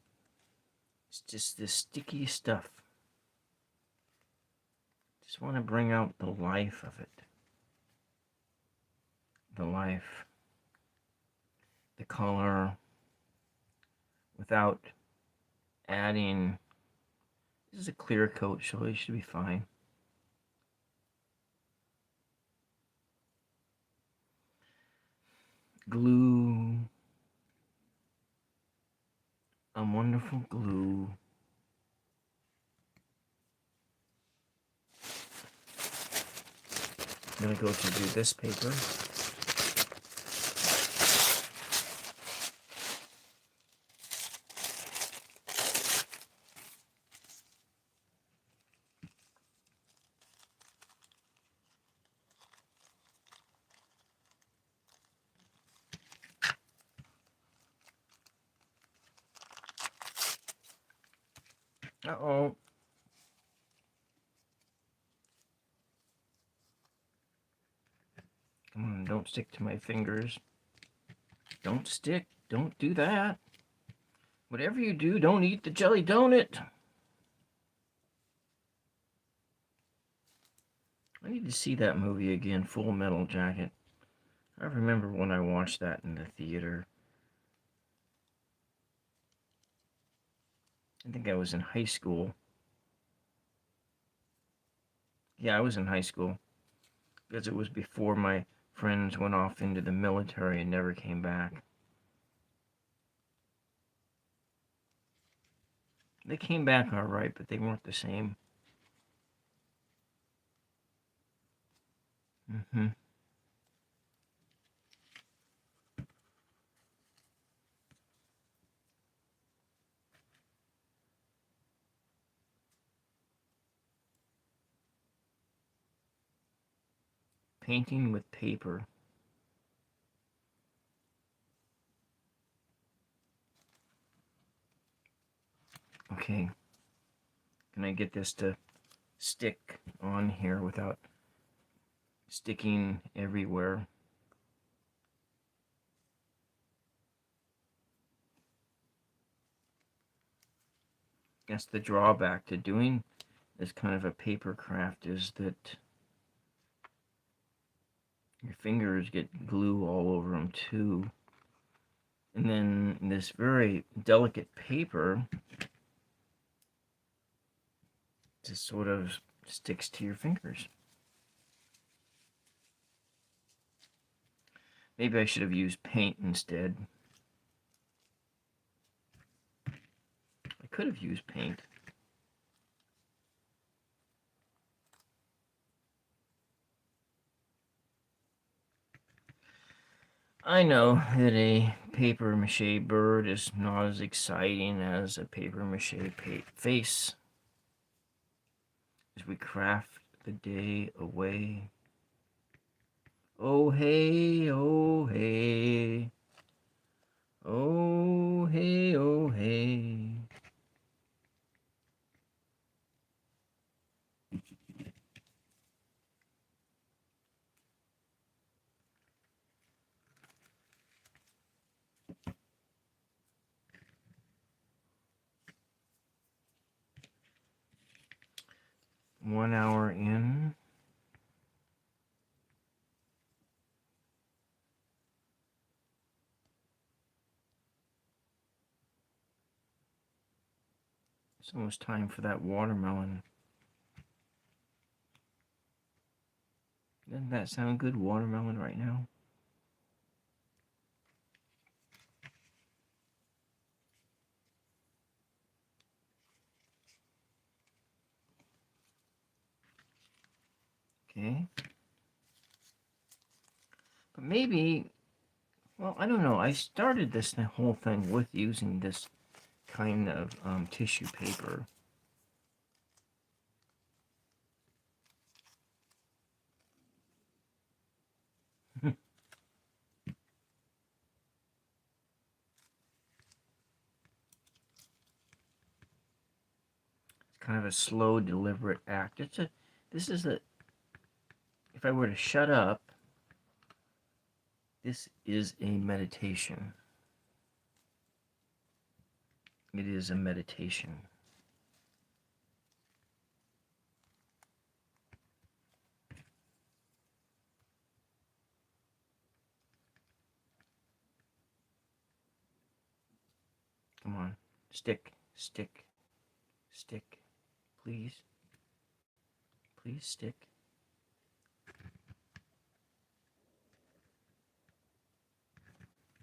[SPEAKER 1] It's just this sticky stuff. Just want to bring out the life of it. The life. The color. Without adding. This is a clear coat, so it should be fine. Glue. A wonderful glue. I'm going to go to do this paper. Uh-oh. Come on, don't stick to my fingers. Don't stick. Don't do that. Whatever you do, don't eat the jelly donut. I need to see that movie again, Full Metal Jacket. I remember when I watched that in the theater. I think I was in high school. Yeah, I was in high school. Because it was before my friends went off into the military and never came back. They came back all right, but they weren't the same. Mm-hmm. Painting with paper. Okay. Can I get this to stick on here without sticking everywhere? That's the drawback to doing this kind of a paper craft, is that your fingers get glue all over them too. And then this very delicate paper just sort of sticks to your fingers. Maybe I should have used paint instead. I could have used paint. I know that a paper mache bird is not as exciting as a paper mache face as we craft the day away. Oh hey, oh hey, oh hey, oh hey. One hour in. It's almost time for that watermelon. Doesn't that sound good, watermelon, right now? Okay. But maybe, well, I don't know. I started this whole thing with using this kind of tissue paper. It's kind of a slow, deliberate act. This is a, if I were to shut up, this is a meditation. It is a meditation. Come on. Stick, stick, stick. Please. Please stick.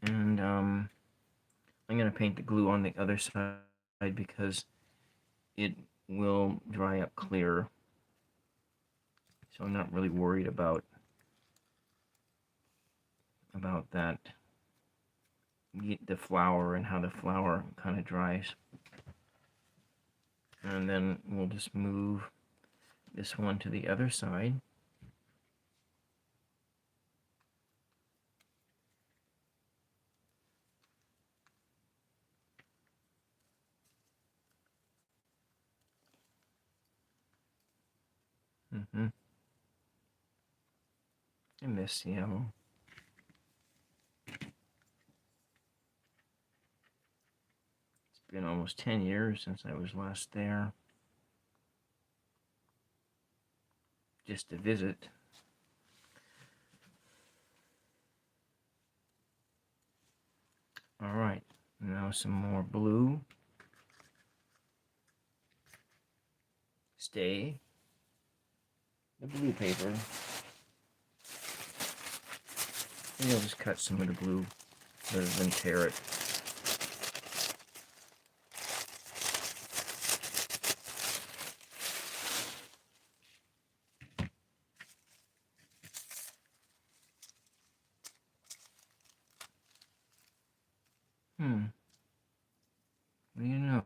[SPEAKER 1] And I'm going to paint the glue on the other side because it will dry up clear. So I'm not really worried about that, the flour and how the flour kind of dries. And then we'll just move this one to the other side. I miss Seattle. It's been almost 10 years since I was last there. Just to visit. All right, now some more blue. Stay. The blue paper. Maybe I'll just cut some of the blue rather than tear it. What do you know?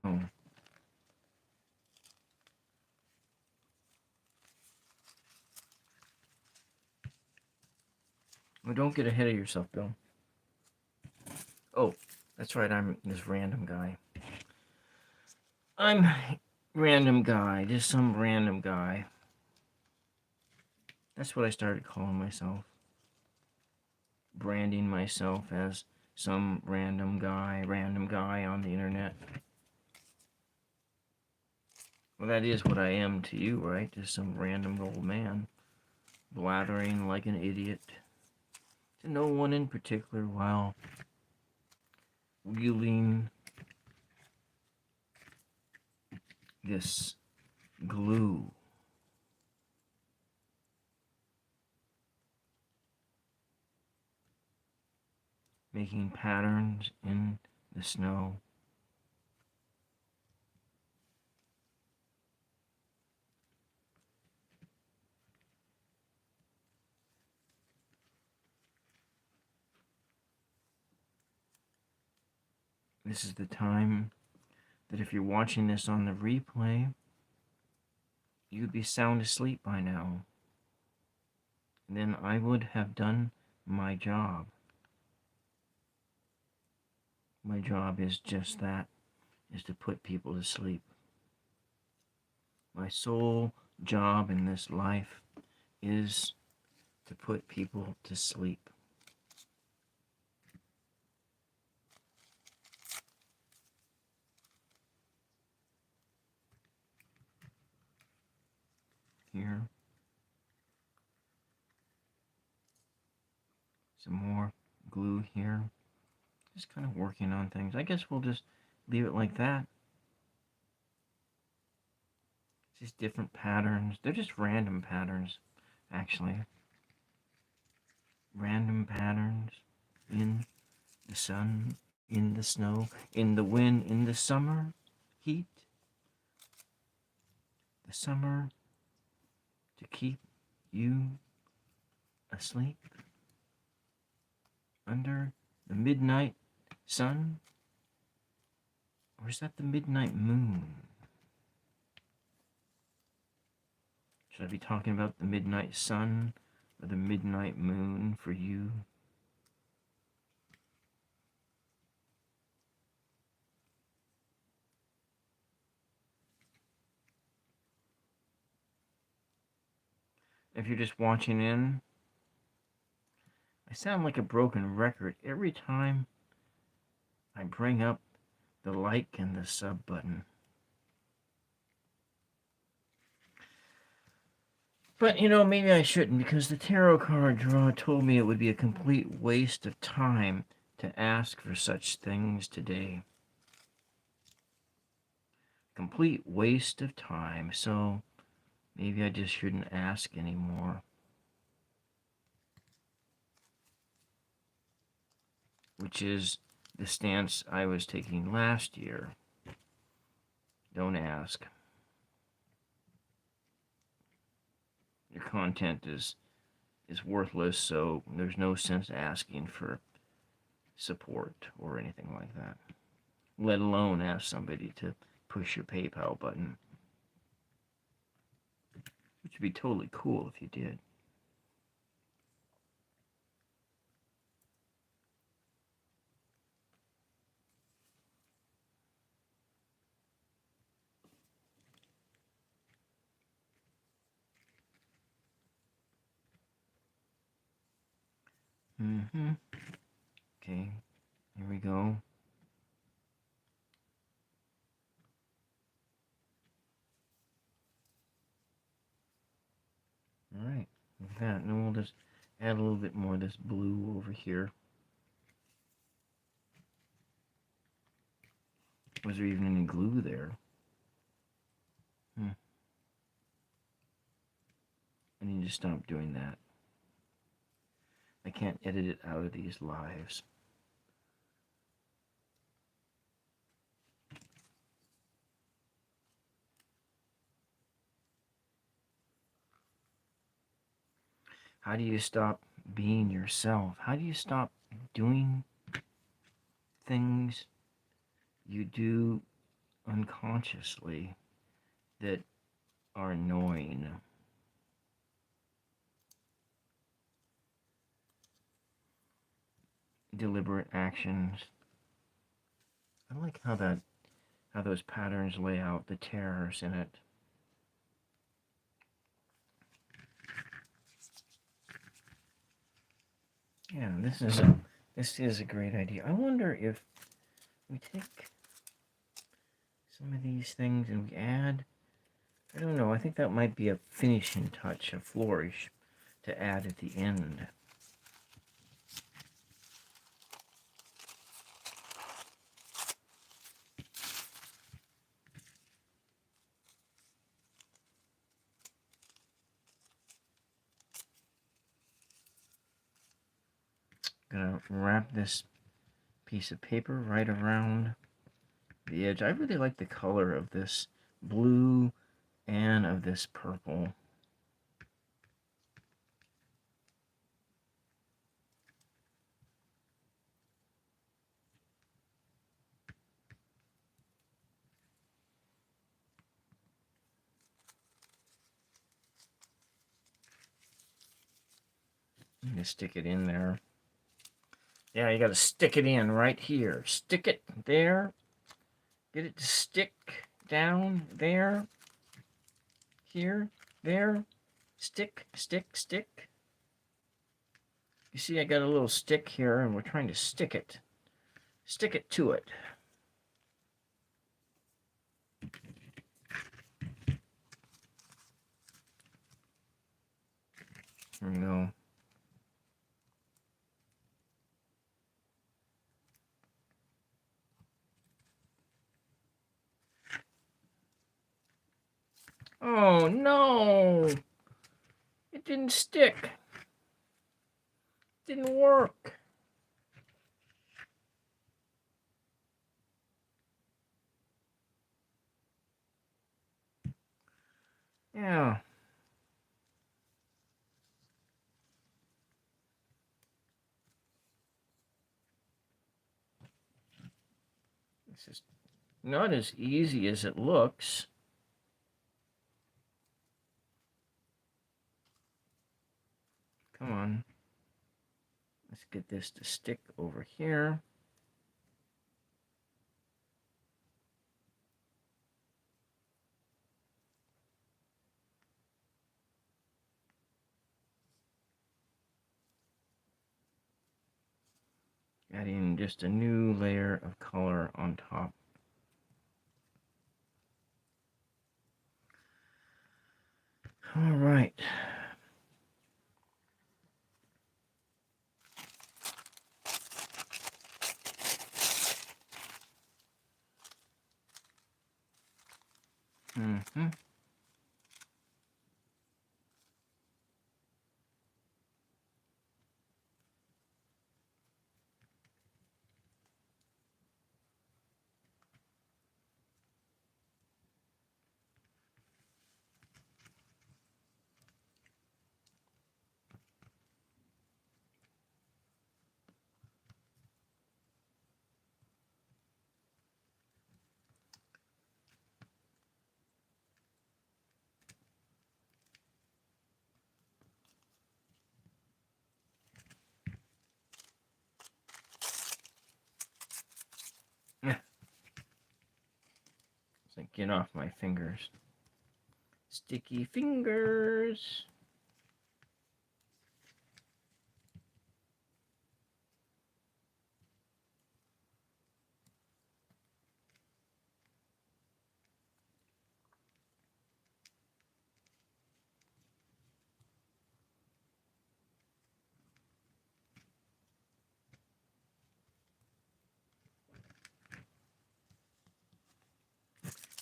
[SPEAKER 1] Well, don't get ahead of yourself, Bill. Oh, that's right, I'm this random guy. I'm random guy, just some random guy. That's what I started calling myself. Branding myself as some random guy on the internet. Well, that is what I am to you, right? Just some random old man, blathering like an idiot to no one in particular while wielding this glue. Making patterns in the snow. This is the time that if you're watching this on the replay, you'd be sound asleep by now. Then I would have done my job. My job is just that, is to put people to sleep. My sole job in this life is to put people to sleep. Here. Some more glue here. Just kind of working on things. I guess we'll just leave it like that. Just different patterns. They're just random patterns, actually. Random patterns in the sun, in the snow, in the wind, in the summer heat. The summer to keep you asleep under the midnight sun. Or is that the midnight moon? Should I be talking about the midnight sun or the midnight moon for you? If you're just watching in, I sound like a broken record every time I bring up the like and the sub button. But, you know, maybe I shouldn't, because the tarot card draw told me it would be a complete waste of time to ask for such things today. Complete waste of time, so maybe I just shouldn't ask anymore. Which is the stance I was taking last year. Don't ask. Your content is worthless, so there's no sense asking for support or anything like that. Let alone ask somebody to push your PayPal button. Which would be totally cool if you did. Okay, here we go. Alright, with that, and then we'll just add a little bit more of this blue over here. Was there even any glue there? I need to stop doing that. I can't edit it out of these lives. How do you stop being yourself? How do you stop doing things you do unconsciously that are annoying? Deliberate actions. I like how those patterns lay out the terrors in it. Yeah, this is a great idea. I wonder if we take some of these things and we add, I don't know, I think that might be a finishing touch, a flourish to add at the end. Gonna wrap this piece of paper right around the edge. I really like the color of this blue and of this purple. I'm gonna stick it in there. Yeah, you gotta stick it in right here. Stick it there. Get it to stick down there. Here, there. Stick, stick, stick. You see, I got a little stick here, and we're trying to stick it. Stick it to it. There we go. Oh no! It didn't stick. It didn't work. Yeah. This is not as easy as it looks. Come on. Let's get this to stick over here. Adding just a new layer of color on top. All right. Mm-hmm. Yeah. So get off my fingers. Sticky fingers.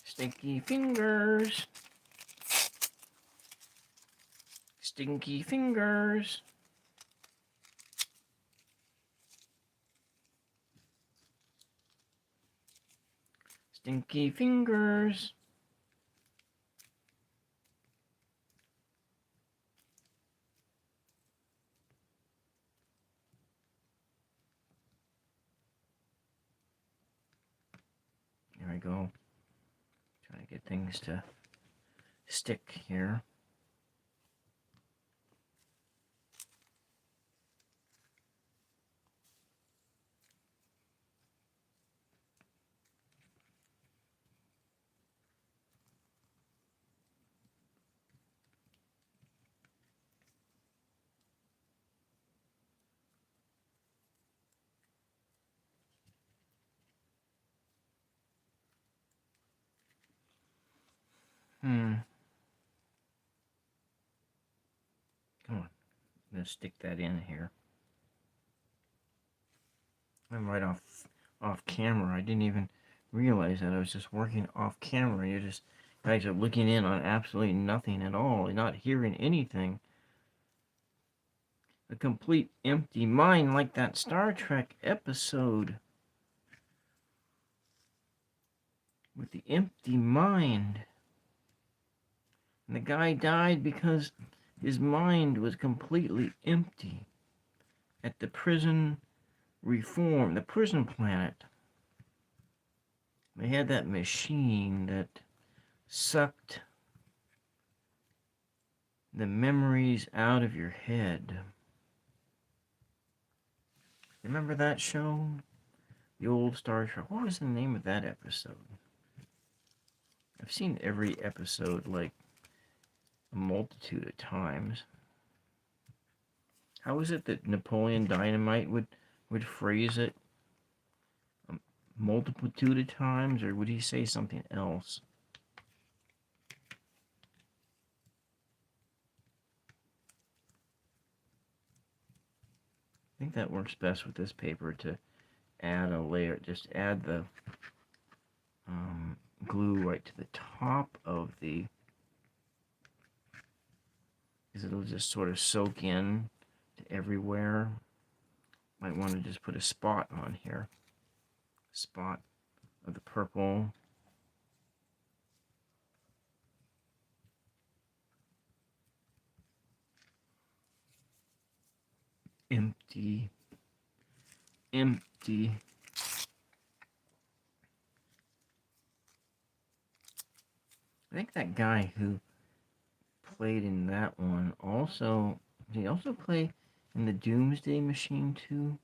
[SPEAKER 1] Sticky fingers. Stinky fingers. Stinky fingers. There we go. Trying to get things to stick here. Come on. I'm going to stick that in here. I'm right off camera. I didn't even realize that I was just working off camera. You guys are looking in on absolutely nothing at all, not hearing anything. A complete empty mind, like that Star Trek episode with the empty mind. And the guy died because his mind was completely empty at the prison reform, the prison planet. They had that machine that sucked the memories out of your head. Remember that show? The old Star Trek. What was the name of that episode? I've seen every episode like a multitude of times. How is it that Napoleon Dynamite would phrase it? A multitude of times, or would he say something else? I think that works best with this paper to add a layer. Just add the glue right to the top of the because it'll just sort of soak in to everywhere. Might want to just put a spot on here. Spot of the purple. Empty. Empty. I think that guy who played in that one also, did he also play in the Doomsday Machine too?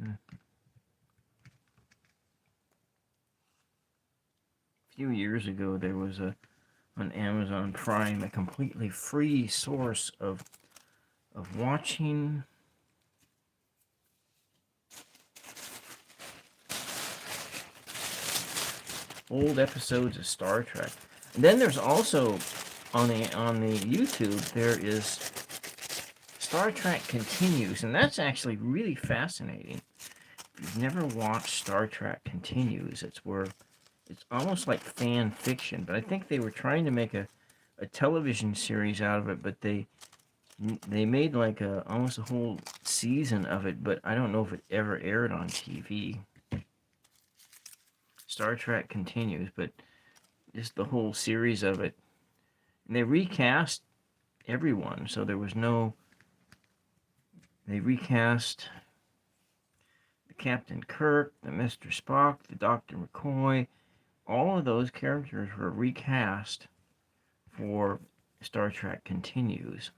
[SPEAKER 1] A few years ago there was on Amazon Prime a completely free source of watching old episodes of Star Trek. And then there's also on the YouTube there is Star Trek Continues, and that's actually really fascinating. If you've never watched Star Trek Continues, it's almost like fan fiction, but I think they were trying to make a television series out of it, but they made like almost a whole season of it, but I don't know if it ever aired on TV. Star Trek Continues, but just the whole series of it. And they recast everyone, so there was no... They recast the Captain Kirk, the Mr. Spock, the Dr. McCoy. All of those characters were recast for Star Trek Continues.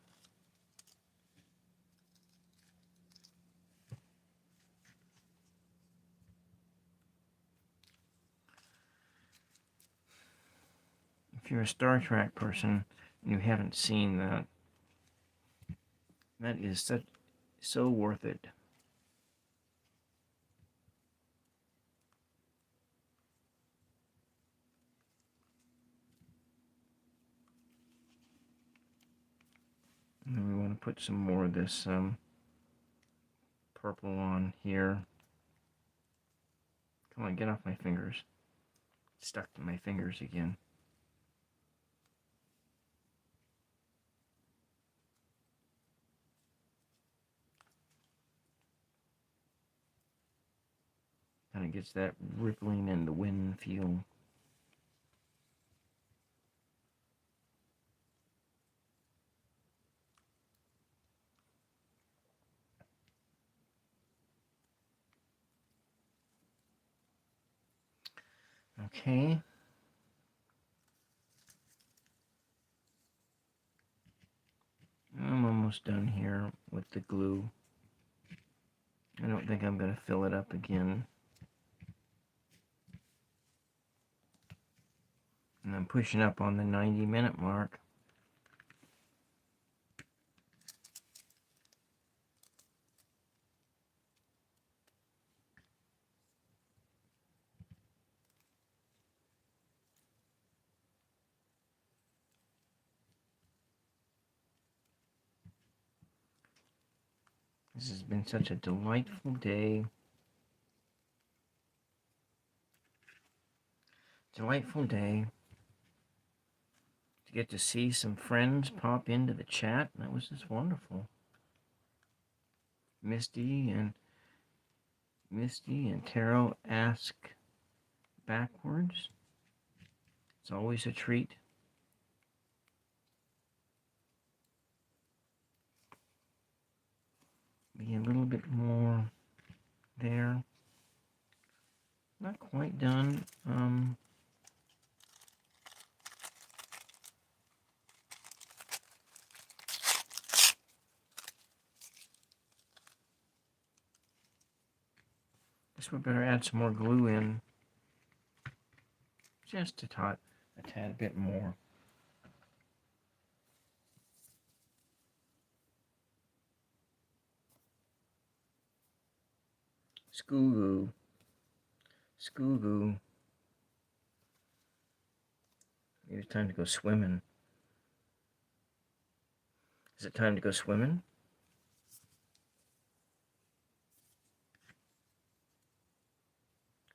[SPEAKER 1] If you're a Star Trek person and you haven't seen that, that is so worth it. And then we want to put some more of this purple on here. Come on, get off my fingers. It's stuck to my fingers again. Kind of gets that rippling in the wind feel. Okay. I'm almost done here with the glue. I don't think I'm going to fill it up again. And I'm pushing up on the 90-minute mark. This has been such a delightful day. Delightful day to get to see some friends pop into the chat. That was just wonderful. Misty and Taro ask backwards. It's always a treat. Be a little bit more there. Not quite done. Guess we better add some more glue in. Just a tad bit more. Skoo-goo. Skoo-goo. Maybe it's time to go swimming. Is it time to go swimming?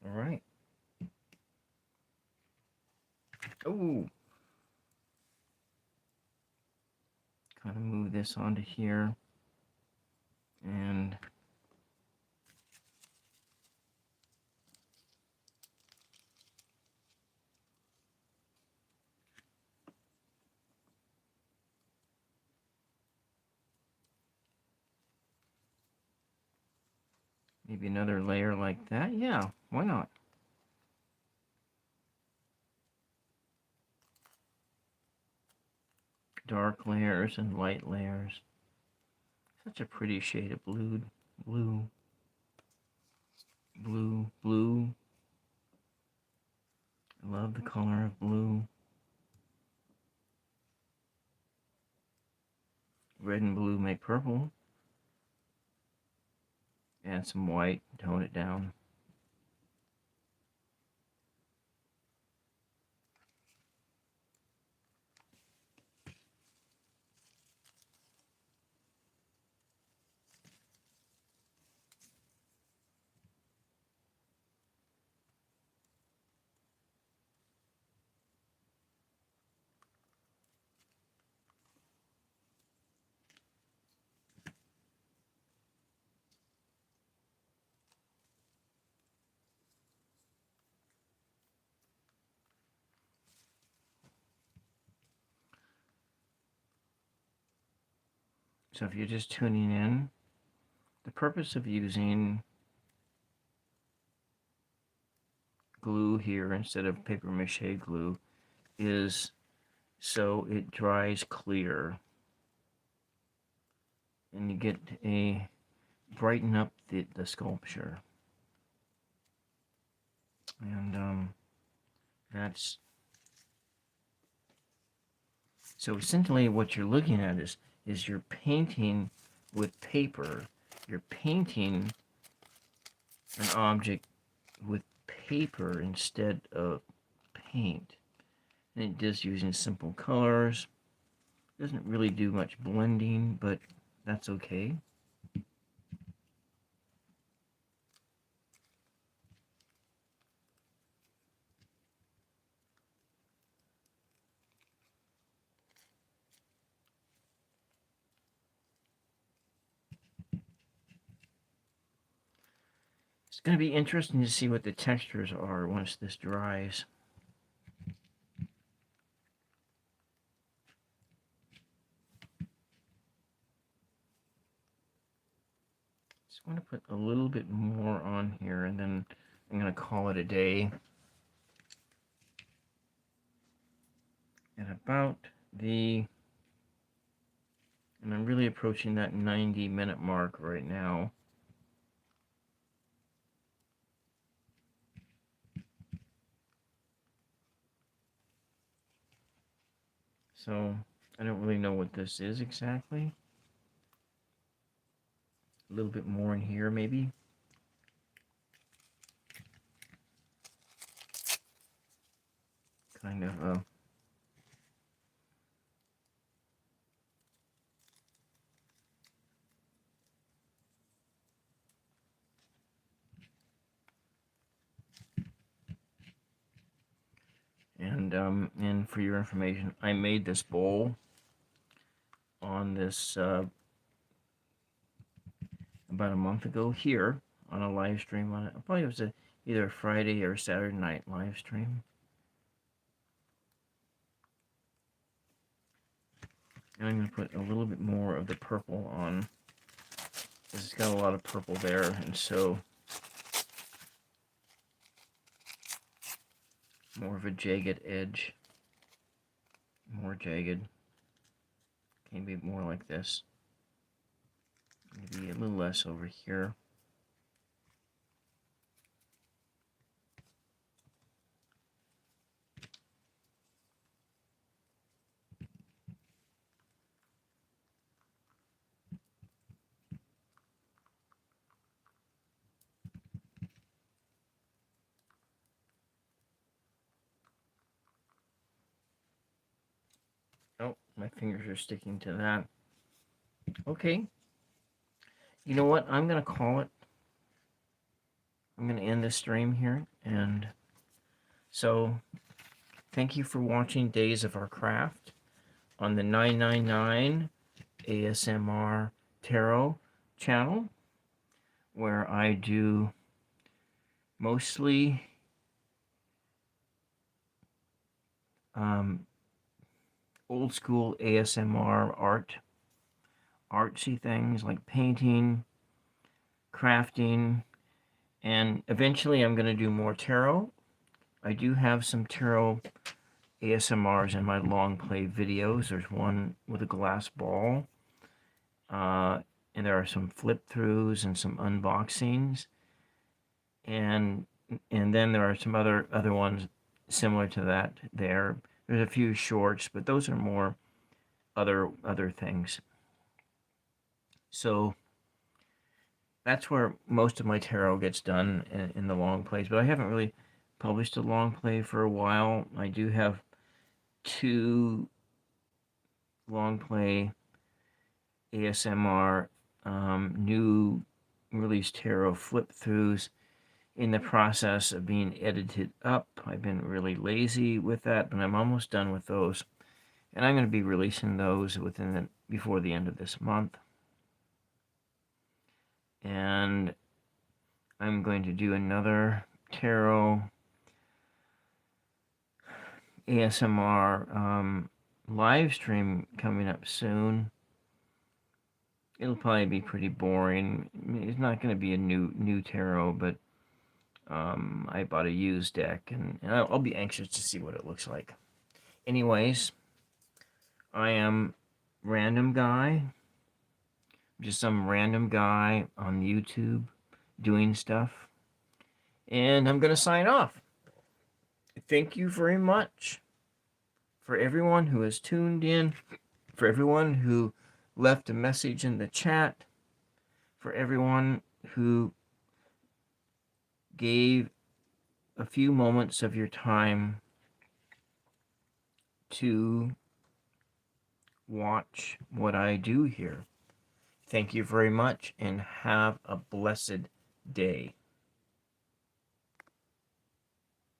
[SPEAKER 1] All right. Oh, kind of move this onto here, and maybe another layer like that. Yeah, why not? Dark layers and light layers. Such a pretty shade of blue, blue, blue, blue. I love the color of blue. Red and blue make purple. Add some white, tone it down. So if you're just tuning in, the purpose of using glue here instead of paper mache glue is so it dries clear and you get a brighten up the sculpture. And that's so essentially what you're looking at is you're painting with paper. You're painting an object with paper instead of paint. And it just using simple colors. Doesn't really do much blending, but that's okay. It's going to be interesting to see what the textures are once this dries. Just want to put a little bit more on here, and then I'm going to call it a day. And I'm really approaching that 90-minute mark right now. So I don't really know what this is exactly. A little bit more in here, maybe. Kind of and for your information, I made this bowl on this about a month ago here on a live stream on it. Probably was either a Friday or Saturday night live stream. And I'm going to put a little bit more of the purple on. It's got a lot of purple there, and so more of a jagged edge. More jagged. Can be more like this. Maybe a little less over here. Oh, my fingers are sticking to that. Okay. You know what? I'm going to call it. I'm going to end this stream here. And so Thank you for watching Days of Our Craft on the 999 ASMR Tarot channel, where I do mostly old school ASMR artsy things like painting, crafting, and eventually I'm going to do more tarot. I do have some tarot ASMRs in my long play videos. There's one with a glass ball, and there are some flip throughs and some unboxings, and then there are some other ones similar to that. There's a few shorts, but those are more other things. So that's where most of my tarot gets done in the long plays, but I haven't really published a long play for a while. I do have 2 long play ASMR new release tarot flip throughs in the process of being edited up. I've been really lazy with that, but I'm almost done with those, and I'm going to be releasing those before the end of this month. And I'm going to do another tarot ASMR live stream coming up soon. It'll probably be pretty boring. It's not going to be a new tarot, but I bought a used deck, and I'll be anxious to see what it looks like. Anyways, I am Random Guy, just some random guy on YouTube doing stuff, and I'm going to sign off. Thank you very much for everyone who has tuned in, for everyone who left a message in the chat, for everyone who gave a few moments of your time to watch what I do here. Thank you very much, and have a blessed day.